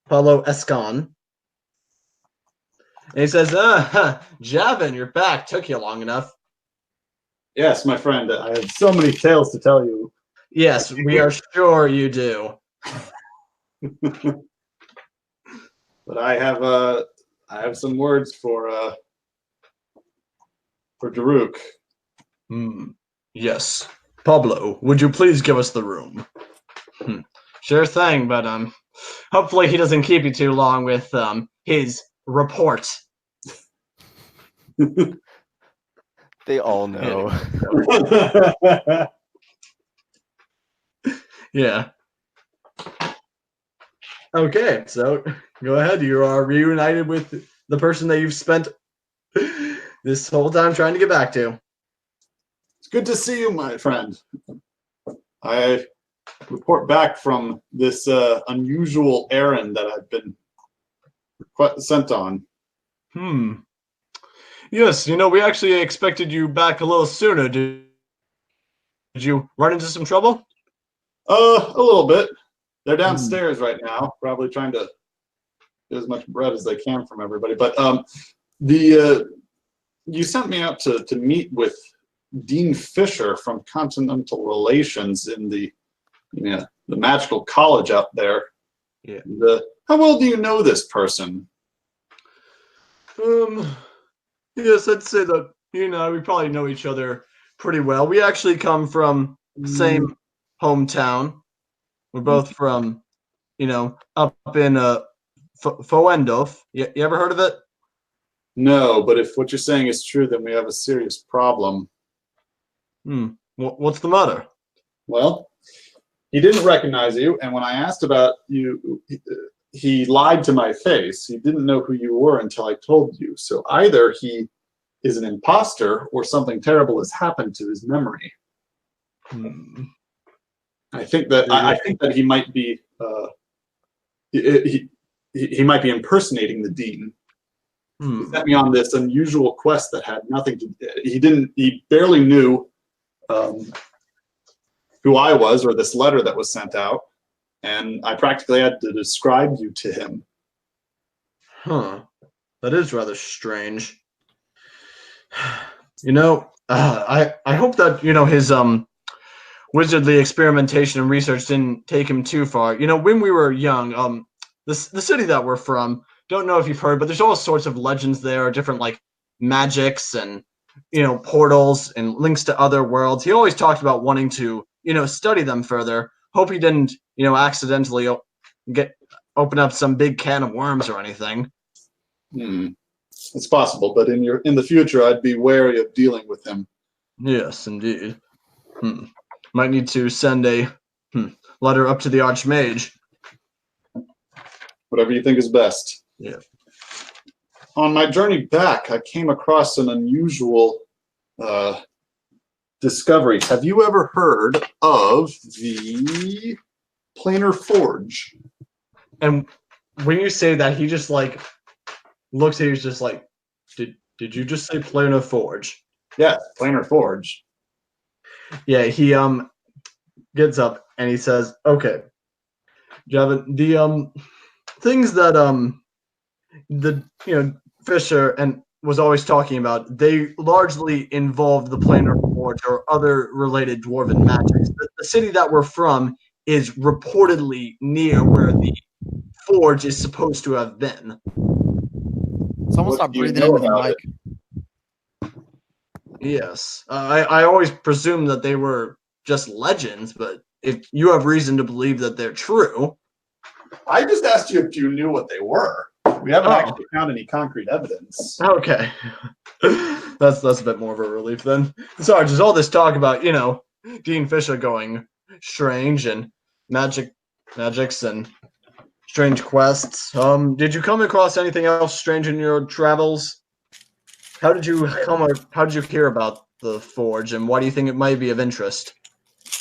Escon. And he says, Javin, you're back. Took you long enough. Yes, my friend. I have so many tales to tell you. Yes, we are sure you do. But I have some words for Daruk. Yes. Pablo, would you please give us the room? Sure thing, but hopefully he doesn't keep you too long with his report. They all know. Yeah. Okay, so go ahead. You are reunited with the person that you've spent this whole time trying to get back to. It's good to see you, my friend. I report back from this unusual errand that I've been sent on. Yes, we actually expected you back a little sooner. Did you run into some trouble? A little bit. They're downstairs right now, probably trying to get as much bread as they can from everybody. But you sent me out to meet with Dean Fisher from Continental Relations in the magical college out there. Yeah. How well do you know this person? Yes, I'd say that we probably know each other pretty well. We actually come from the same hometown. We're both from, up in Foendorf. You ever heard of it? No, but if what you're saying is true, then we have a serious problem. What's the matter? Well, he didn't recognize you, and when I asked about you, he lied to my face. He didn't know who you were until I told you. So either he is an imposter or something terrible has happened to his memory. I think that he might be he might be impersonating the dean. He sent me on this unusual quest that had nothing to. He barely knew who I was or this letter that was sent out, and I practically had to describe you to him. That is rather strange. I hope that his wizardly experimentation and research didn't take him too far. When we were young, the city that we're from, don't know if you've heard, but there's all sorts of legends there, different like magics and portals and links to other worlds. He always talked about wanting to study them further. Hope he didn't accidentally open up some big can of worms or anything. It's possible, but in the future, I'd be wary of dealing with him. Yes, indeed. Might need to send a letter up to the Archmage. Whatever you think is best. Yeah. On my journey back, I came across an unusual discovery. Have you ever heard of the Planar Forge? And when you say that, he just like looks at you, just like, did you just say Planar Forge? Yeah, Planar Forge. Yeah, he gets up and he says, "Okay, Javin, the things that the Fisher and was always talking about, they largely involve the Planar Forge or other related dwarven magics. The city that we're from is reportedly near where the forge is supposed to have been." Someone stop breathing into the mic. Yes, I always presumed that they were just legends, but if you have reason to believe that they're true. I just asked you if you knew what they were. We haven't actually found any concrete evidence. Okay. That's a bit more of a relief then. Sorry, just all this talk about, Dean Fisher going strange and magics and strange quests. Did you come across anything else strange in your travels? How did you hear about the forge, and why do you think it might be of interest?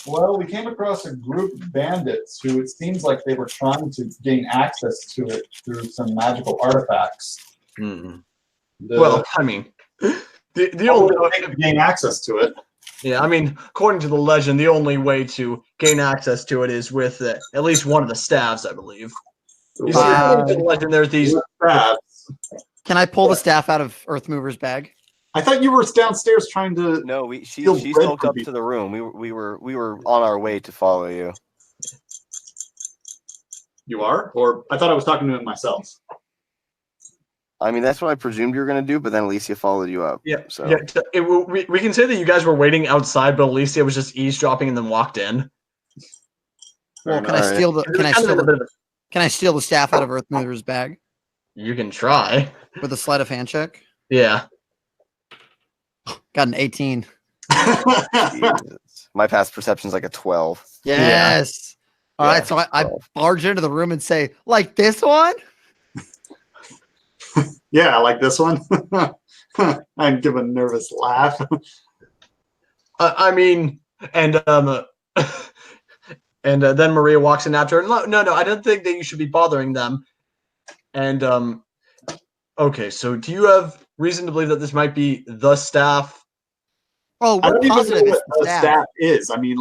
Well, we came across a group of bandits who it seems like they were trying to gain access to it through some magical artifacts. Well, I mean, the only way to gain access to it. Yeah, I mean, according to the legend, the only way to gain access to it is with at least one of the staffs, I believe. You see, according to the legend, there's these staffs. Can I pull the staff out of Earthmover's bag? I thought you were downstairs trying to. No, she smoked up to the room. We were on our way to follow you. You are? Or I thought I was talking to him myself. I mean, that's what I presumed you were going to do, but then Alyssia followed you up. Yeah. So Yeah. We can say that you guys were waiting outside, but Alyssia was just eavesdropping and then walked in. Well, can I Alright. steal the It was kind of in a bit of can I steal the staff out of Earthmover's bag you can try. with a sleight of hand check? Yeah. Got an 18. Jesus. My past perception's like a 12. Yes. All right, so I 12. barge into the room and say, like this one? Yeah, like this one. I give a nervous laugh. I mean, and and then Maria walks in after her. No, I don't think that you should be bothering them. And okay, so do you have reason to believe that this might be the staff? Oh, I we're don't even positive know it's what the a staff. staff is. I mean,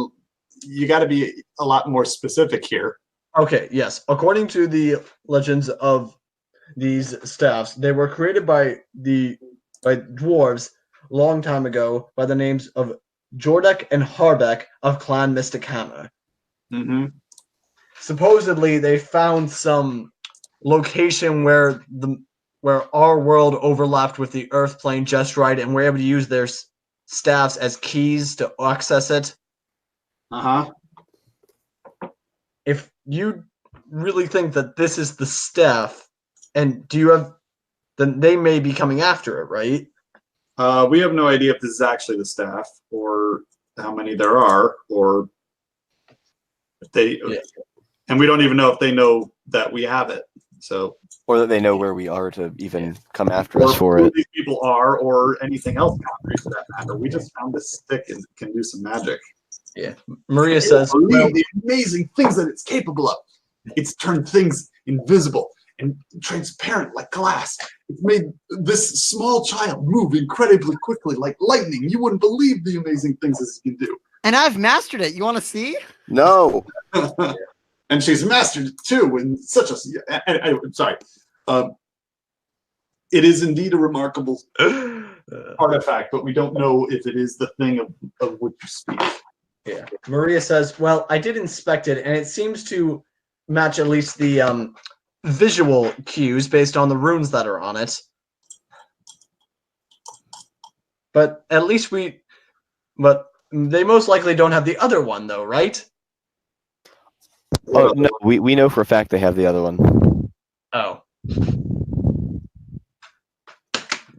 you got to be a lot more specific here. Okay, yes. According to the legends of these staffs, they were created by dwarves long time ago by the names of Jordek and Harbeck of Clan Mystic Hammer. Mm-hmm. Supposedly, they found some location where our world overlapped with the Earth plane just right, and we're able to use their staffs as keys to access it. Uh-huh. If you really think that this is the staff, and do you have, then they may be coming after it, right? We have no idea if this is actually the staff or how many there are, or if they, and we don't even know if they know that we have it. So, Or that they know where we are to even come after or us for who it. these people are, or anything else concrete for that matter. We just found this stick and can do some magic. Yeah. Maria says, You won't believe the amazing things that it's capable of. It's turned things invisible and transparent like glass. It's made this small child move incredibly quickly like lightning. You wouldn't believe the amazing things this can do. And I've mastered it. You want to see? No. And she's mastered it too in such a. I'm sorry. It is indeed a remarkable artifact, but we don't know if it is the thing of which you speak. yeah. Maria says, well, I did inspect it, and it seems to match at least the visual cues based on the runes that are on it. But at least but they most likely don't have the other one, though, right? Oh no, we know for a fact they have the other one. Oh.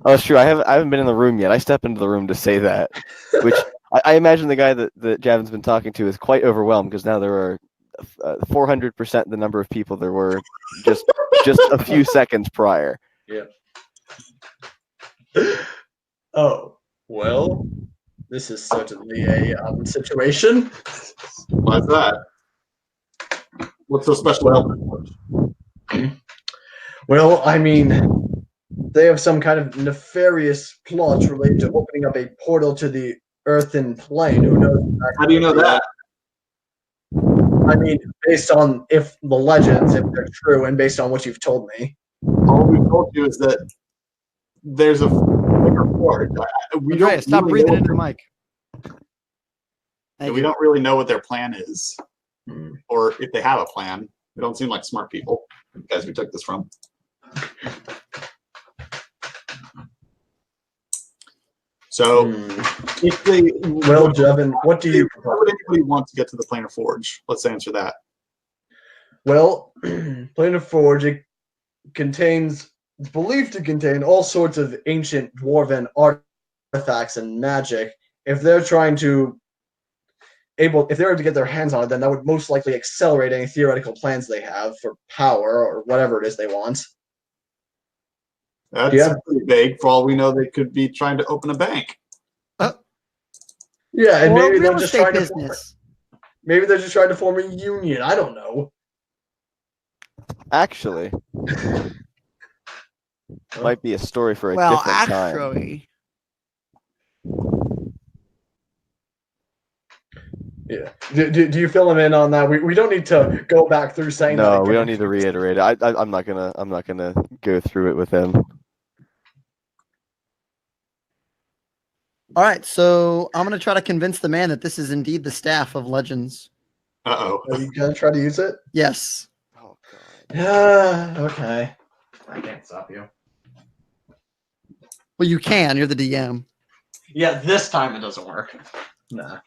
Oh, it's true. I haven't been in the room yet. I stepped into the room to say that, which I imagine the guy that Javin's been talking to is quite overwhelmed because now there are 400% the number of people there were just a few seconds prior. Yeah. Oh, well, this is certainly a situation. Why's that? What's so special about it? Well, I mean, they have some kind of nefarious plot related to opening up a portal to the earthen plane. Who knows? How do you know that? I mean, based on if the legends, if they're true, and based on what you've told me. All we've told you is that there's a report. We Andrea, don't stop really breathing know into the mic. Thank we you. don't really know what their plan is, or if they have a plan. They don't seem like smart people, the guys we took this from. So, if they Well, Javin, what do you Why would anybody want to get to the Planar Forge? Let's answer that. Well, Planar Forge, it contains, it's believed to contain all sorts of ancient dwarven artifacts and magic. If they're trying to if they were to get their hands on it, then that would most likely accelerate any theoretical plans they have for power or whatever it is they want. That's Yeah. pretty vague. For all we know, they could be trying to open a bank. Yeah, and Or a maybe they're real just estate trying business. maybe they're just trying to form a union. I don't know. Actually, might be a story for a Well, different time. actually, Yeah. Do you fill him in on that? We don't need to go back through saying that. No, we again. don't need to reiterate it. I'm not gonna go through it with him. all right. So I'm gonna try to convince the man that this is indeed the staff of legends. Uh-oh. Are you gonna try to use it? Yes. Oh god. Yeah. Okay. I can't stop you. Well, you can. You're the DM. Yeah, this time it doesn't work. Nah.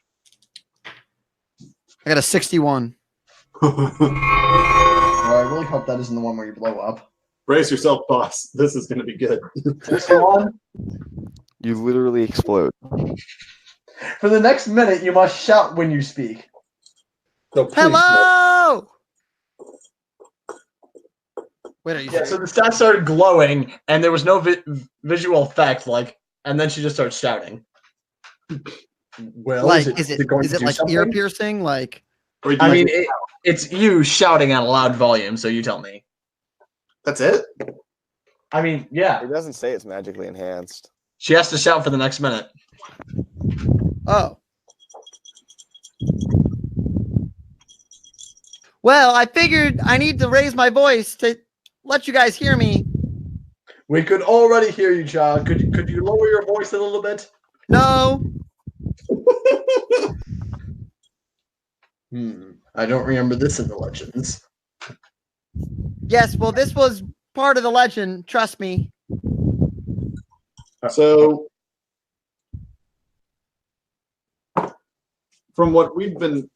I got a 61. Well, I really hope that isn't the one where you blow up. Brace yourself, boss. This is going to be good. 61. You literally explode. For the next minute, you must shout when you speak. So please, Hello! Wait, are you Yeah, serious? so the stats started glowing, and there was no visual effect, and then she just starts shouting. Well, Like, is it going is to it do like something? ear piercing? Like, Or do I you- mean, it's you shouting at a loud volume, so you tell me. that's it? I mean, yeah. It doesn't say it's magically enhanced. She has to shout for the next minute. oh. Well, I figured I need to raise my voice to let you guys hear me. We could already hear you, child. Could you lower your voice a little bit? No. I don't remember this in the legends. Yes, well, this was part of the legend. Trust me. So, from what we've been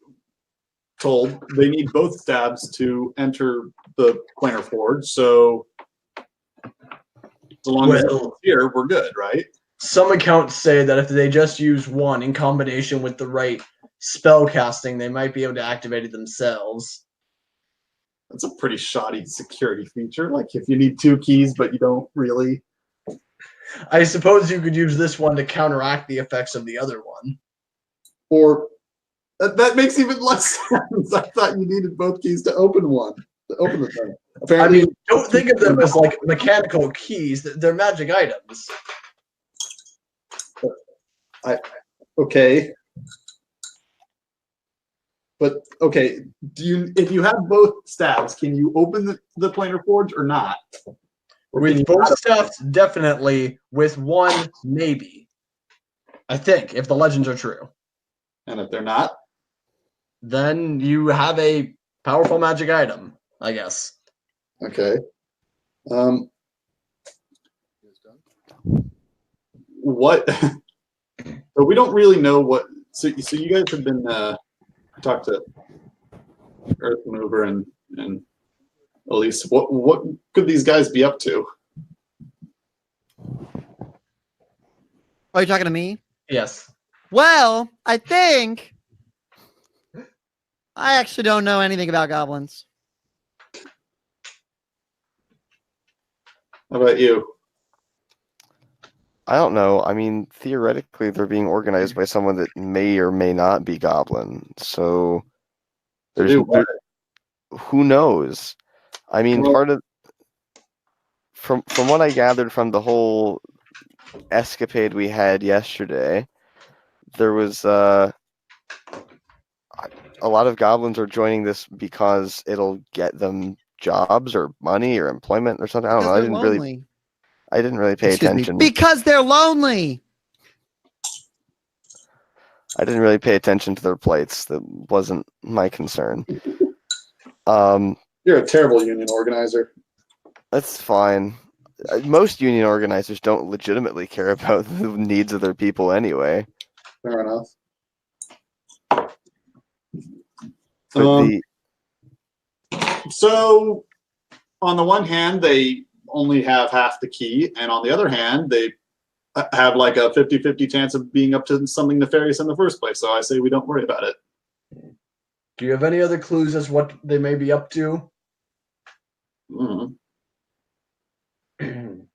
told, they need both stabs to enter the planar forge. So, as long as it's here, we're good, right? Some accounts say that if they just use one in combination with the right spell casting, they might be able to activate it themselves. That's a pretty shoddy security feature. Like, if you need 2 keys, but you don't really. I suppose you could use this one to counteract the effects of the other one. Or that makes even less sense. I thought you needed both keys to open one, to open the thing. I Apparently, mean, don't think of them as like mechanical keys. They're magic items. okay. But okay, if you have both stabs, can you open the planar forge or not? Or can With you both not- staffs, definitely. With one, maybe. I think, if the legends are true. And if they're not, Then you have a powerful magic item, I guess. okay. What? So we don't really know what. So you guys have been talked to Earthmover and Elise. What could these guys be up to? Are you talking to me? Yes. Well, I think I actually don't know anything about goblins. How about you? I don't know. I mean, theoretically, they're being organized by someone that may or may not be goblin. So there's who knows? I mean, Well- part of from what I gathered from the whole escapade we had yesterday, there was a lot of goblins are joining this because it'll get them jobs or money or employment or something. I don't know. Because they're lonely. I didn't really pay Excuse me. attention. Because they're lonely. I didn't really pay attention to their plights. That wasn't my concern. You're a terrible union organizer. That's fine. Most union organizers don't legitimately care about the needs of their people anyway. Fair enough. But So, on the one hand, they only have half the key, and on the other hand, they have like a 50-50 chance of being up to something nefarious in the first place. So I say we don't worry about it. Do you have any other clues as what they may be up to? Mhm. Do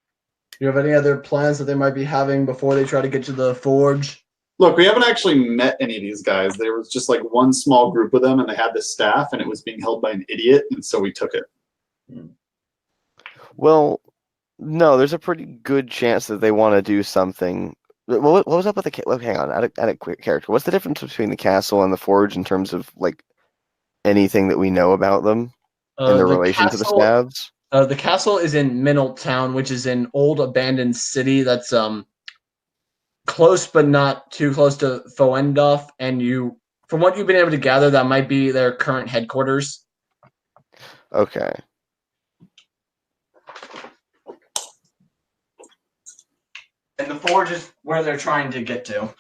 you have any other plans that they might be having before they try to get to the forge? Look, we haven't actually met any of these guys. There was just like one small group of them, and they had this staff, and it was being held by an idiot, and so we took it. well, no, there's a pretty good chance that they want to do something. What was up with the? Hang on, add a quick character. What's the difference between the castle and the forge in terms of like anything that we know about them and their relation to the stabs? The castle is in Minnell Town, which is an old abandoned city that's close but not too close to Foendorf, and from what you've been able to gather, that might be their current headquarters. Okay. And the forge is where they're trying to get to.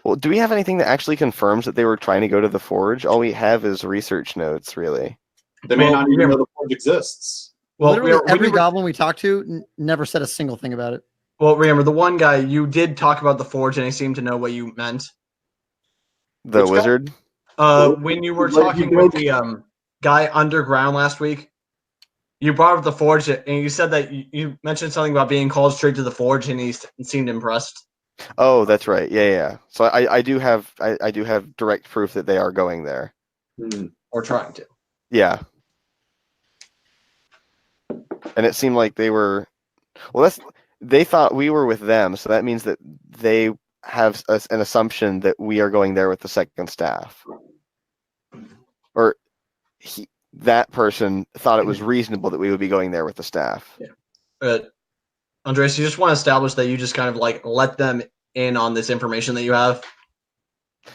Well, do we have anything that actually confirms that they were trying to go to the forge? All we have is research notes, really. They may not even know the forge exists. Well, Literally every goblin we talked to never said a single thing about it. Well, remember, the one guy, you did talk about the forge, and he seemed to know what you meant. The Which wizard? When you were talking with the guy underground last week, you brought up the forge, and you said that you mentioned something about being called straight to the forge, and he seemed impressed. Oh, that's right. Yeah. So I do have direct proof that they are going there. Or trying to. Yeah. And it seemed like they were. Well, they thought we were with them, so that means that they have an assumption that we are going there with the second staff. Or that person thought it was reasonable that we would be going there with the staff. Yeah. Andres, you just want to establish that you just kind of like let them in on this information that you have.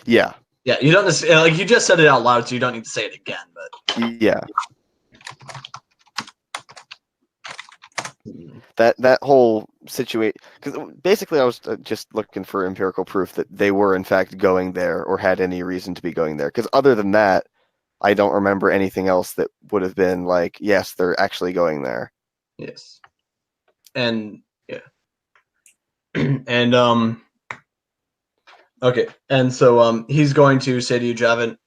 Yeah. Yeah, you don't like you just said it out loud, so you don't need to say it again. But yeah, that whole situation, because basically I was just looking for empirical proof that they were in fact going there or had any reason to be going there. Because other than that, I don't remember anything else that would have been like, yes, they're actually going there. Yes. And yeah. And okay. And so he's going to say to you, Javin,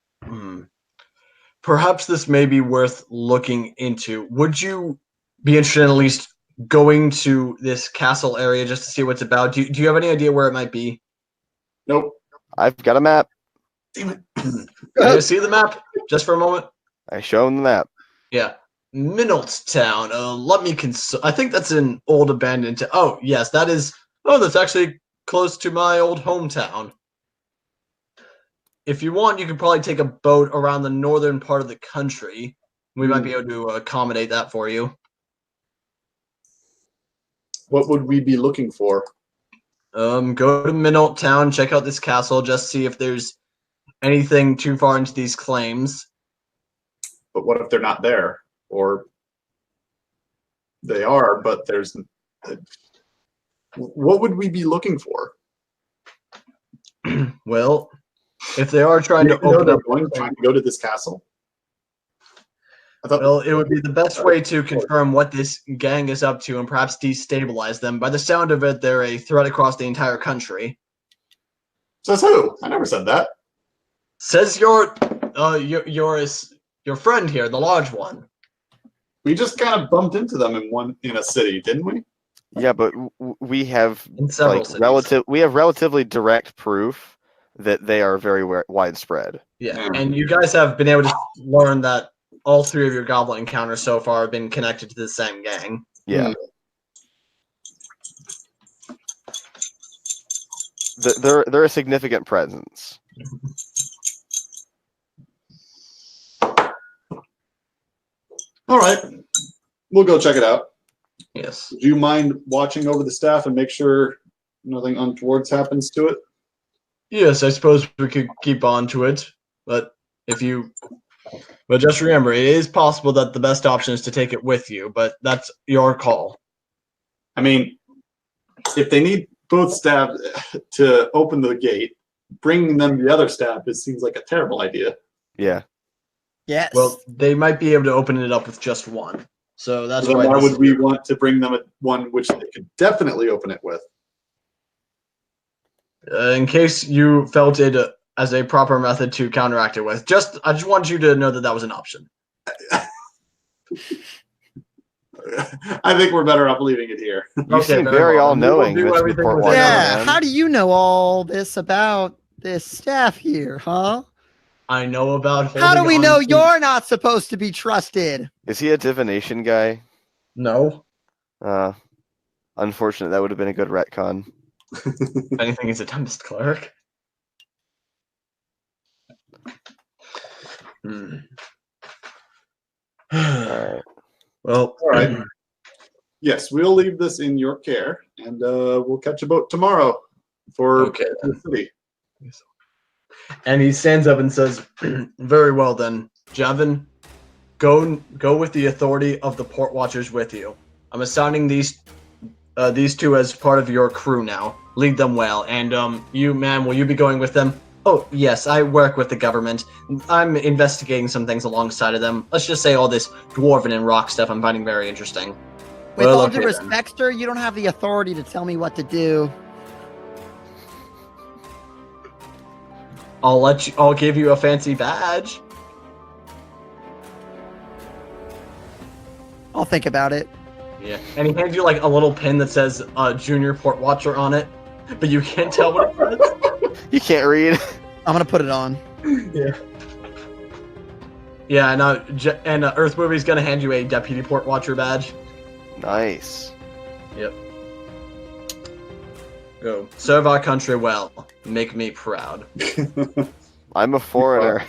perhaps this may be worth looking into. Would you be interested in at least going to this castle area just to see what's about? Do you have any idea where it might be? Nope. I've got a map. Damn it. Can you see the map just for a moment? I show him the map. Yeah. Minneltstown. Let me I think that's an old abandoned town. Oh, yes, that is. Oh, that's actually close to my old hometown. If you want, you could probably take a boat around the northern part of the country. We might be able to accommodate that for you. What would we be looking for? Go to Minneltstown, check out this castle, just see if there's anything too far into these claims. But what if they're not there? Or they are, but there's... What would we be looking for? Well, if they are trying to open up... trying to go to this castle? Well, it would be the best way to confirm what this gang is up to and perhaps destabilize them. By the sound of it, they're a threat across the entire country. Says who? I never said that. Says your friend here, the large one. We just kind of bumped into them in a city, didn't we? Yeah, but we have we have relatively direct proof that they are very widespread. Yeah, and you guys have been able to learn that all three of your goblin encounters so far have been connected to the same gang. Yeah. They're a significant presence. All right. We'll go check it out. Yes. Do you mind watching over the staff and make sure nothing untoward happens to it? Yes, I suppose we could keep on to it, but just remember, it is possible that the best option is to take it with you, but that's your call. I mean, if they need both staff to open the gate, bringing them the other staff seems like a terrible idea. Yeah. Yes. Well, they might be able to open it up with just one. So that's why. Why would we want to bring them one which they could definitely open it with? In case you felt it as a proper method to counteract it with. I just want you to know that was an option. I think we're better off leaving it here. You seem very all-knowing. Yeah, how do you know all this about this staff here, huh? I know about. How do we know you're not supposed to be trusted? Is he a divination guy? No. Unfortunate. That would have been a good retcon. If anything, he's a Tempest cleric. All right. Well, all right. Yes, we'll leave this in your care, and we'll catch a boat tomorrow for the city. And he stands up and says, "Very well then, Javin, go with the authority of the port watchers with you. I'm assigning these two as part of your crew now. Lead them well. And you, ma'am, will you be going with them?" "Oh, yes, I work with the government. I'm investigating some things alongside of them. Let's just say all this dwarven and rock stuff I'm finding very interesting." With Well, all okay due then. respect, sir, you don't have the authority to tell me what to do. I'll give you a fancy badge. I'll think about it. Yeah. And he hands you like a little pin that says Junior Port Watcher on it, but you can't tell what it says. You can't read. I'm gonna put it on. Yeah. Yeah, and Earthmovie's gonna hand you a Deputy Port Watcher badge. Nice. Yep. Go. Serve our country well. Make me proud. I'm a foreigner.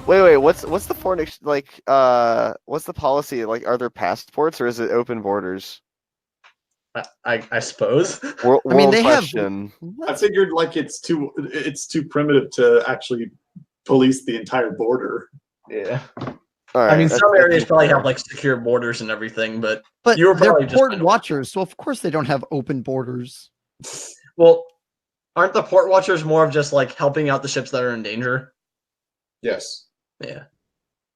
Wait. What's the foreign what's the policy? Like, are there passports or is it open borders? I suppose. World I mean, they question. I figured like it's too primitive to actually police the entire border. Yeah. All right, I mean, that's- some that's areas probably fair. have like secure borders and everything, but But You were they're probably just port kind of- watchers, so of course they don't have open borders. well, aren't the port watchers more of just like helping out the ships that are in danger? Yes, Yeah.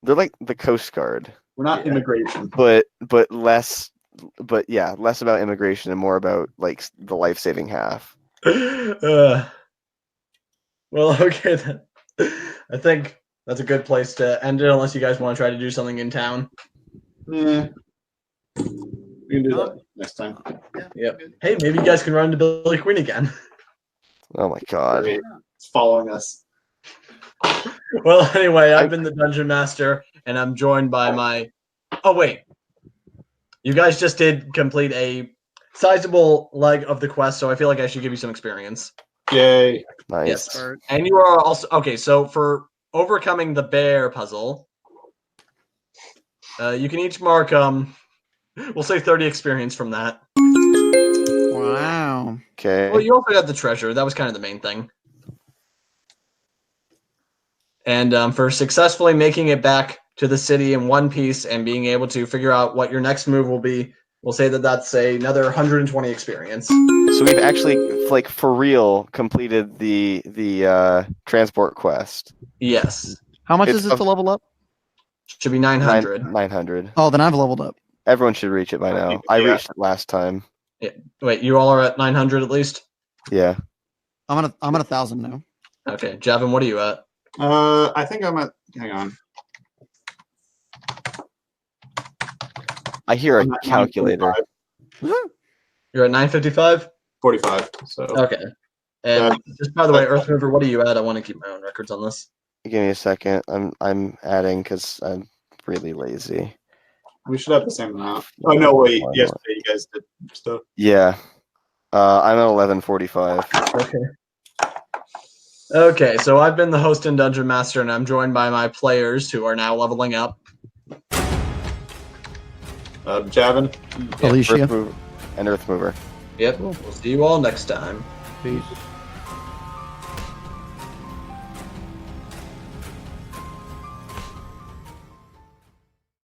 They're like the Coast Guard, we're not Yeah. immigration. but less about immigration and more about like the life-saving half. Well, okay then. I think that's a good place to end it, unless you guys want to try to do something in town. Yeah, we can do that next time. Yep. Hey, maybe you guys can run into Billy Queen again. Oh my god. Great. It's following us. Well, anyway, I've been the Dungeon Master, and I'm joined by my... Oh, wait. You guys just did complete a sizable leg of the quest, so I feel like I should give you some experience. Yay! Nice. Yes. And you are also... Okay, so for overcoming the bear puzzle, you can each mark... We'll say 30 experience from that. Wow. Okay. Well, you also got the treasure. That was kind of the main thing. And for successfully making it back to the city in one piece and being able to figure out what your next move will be, we'll say that that's another 120 experience. So we've actually, like, for real, completed the transport quest. Yes. How much It's is it to level up? Should be 900. 900. Oh, then I've leveled up. Everyone should reach it by now. I Yeah. reached it last time. Wait, you all are at 900 at least? Yeah. I'm at 1,000 now. Okay. Javin, what are you at? I think I'm at. Hang on. I hear a I'm at calculator. 945. You're at 955? 45. So Okay. And just by the way, Earthmover, what are you at? I want to keep my own records on this. Give me a second. I'm adding because I'm really lazy. we should have the same amount. Oh no, wait. Yesterday you guys did stuff. Yeah. I'm at 1145. Okay. Okay, so I've been the host and dungeon master, and I'm joined by my players who are now leveling up. Javin. Alicia. Earthmover and Earthmover. Yep. We'll see you all next time. Peace.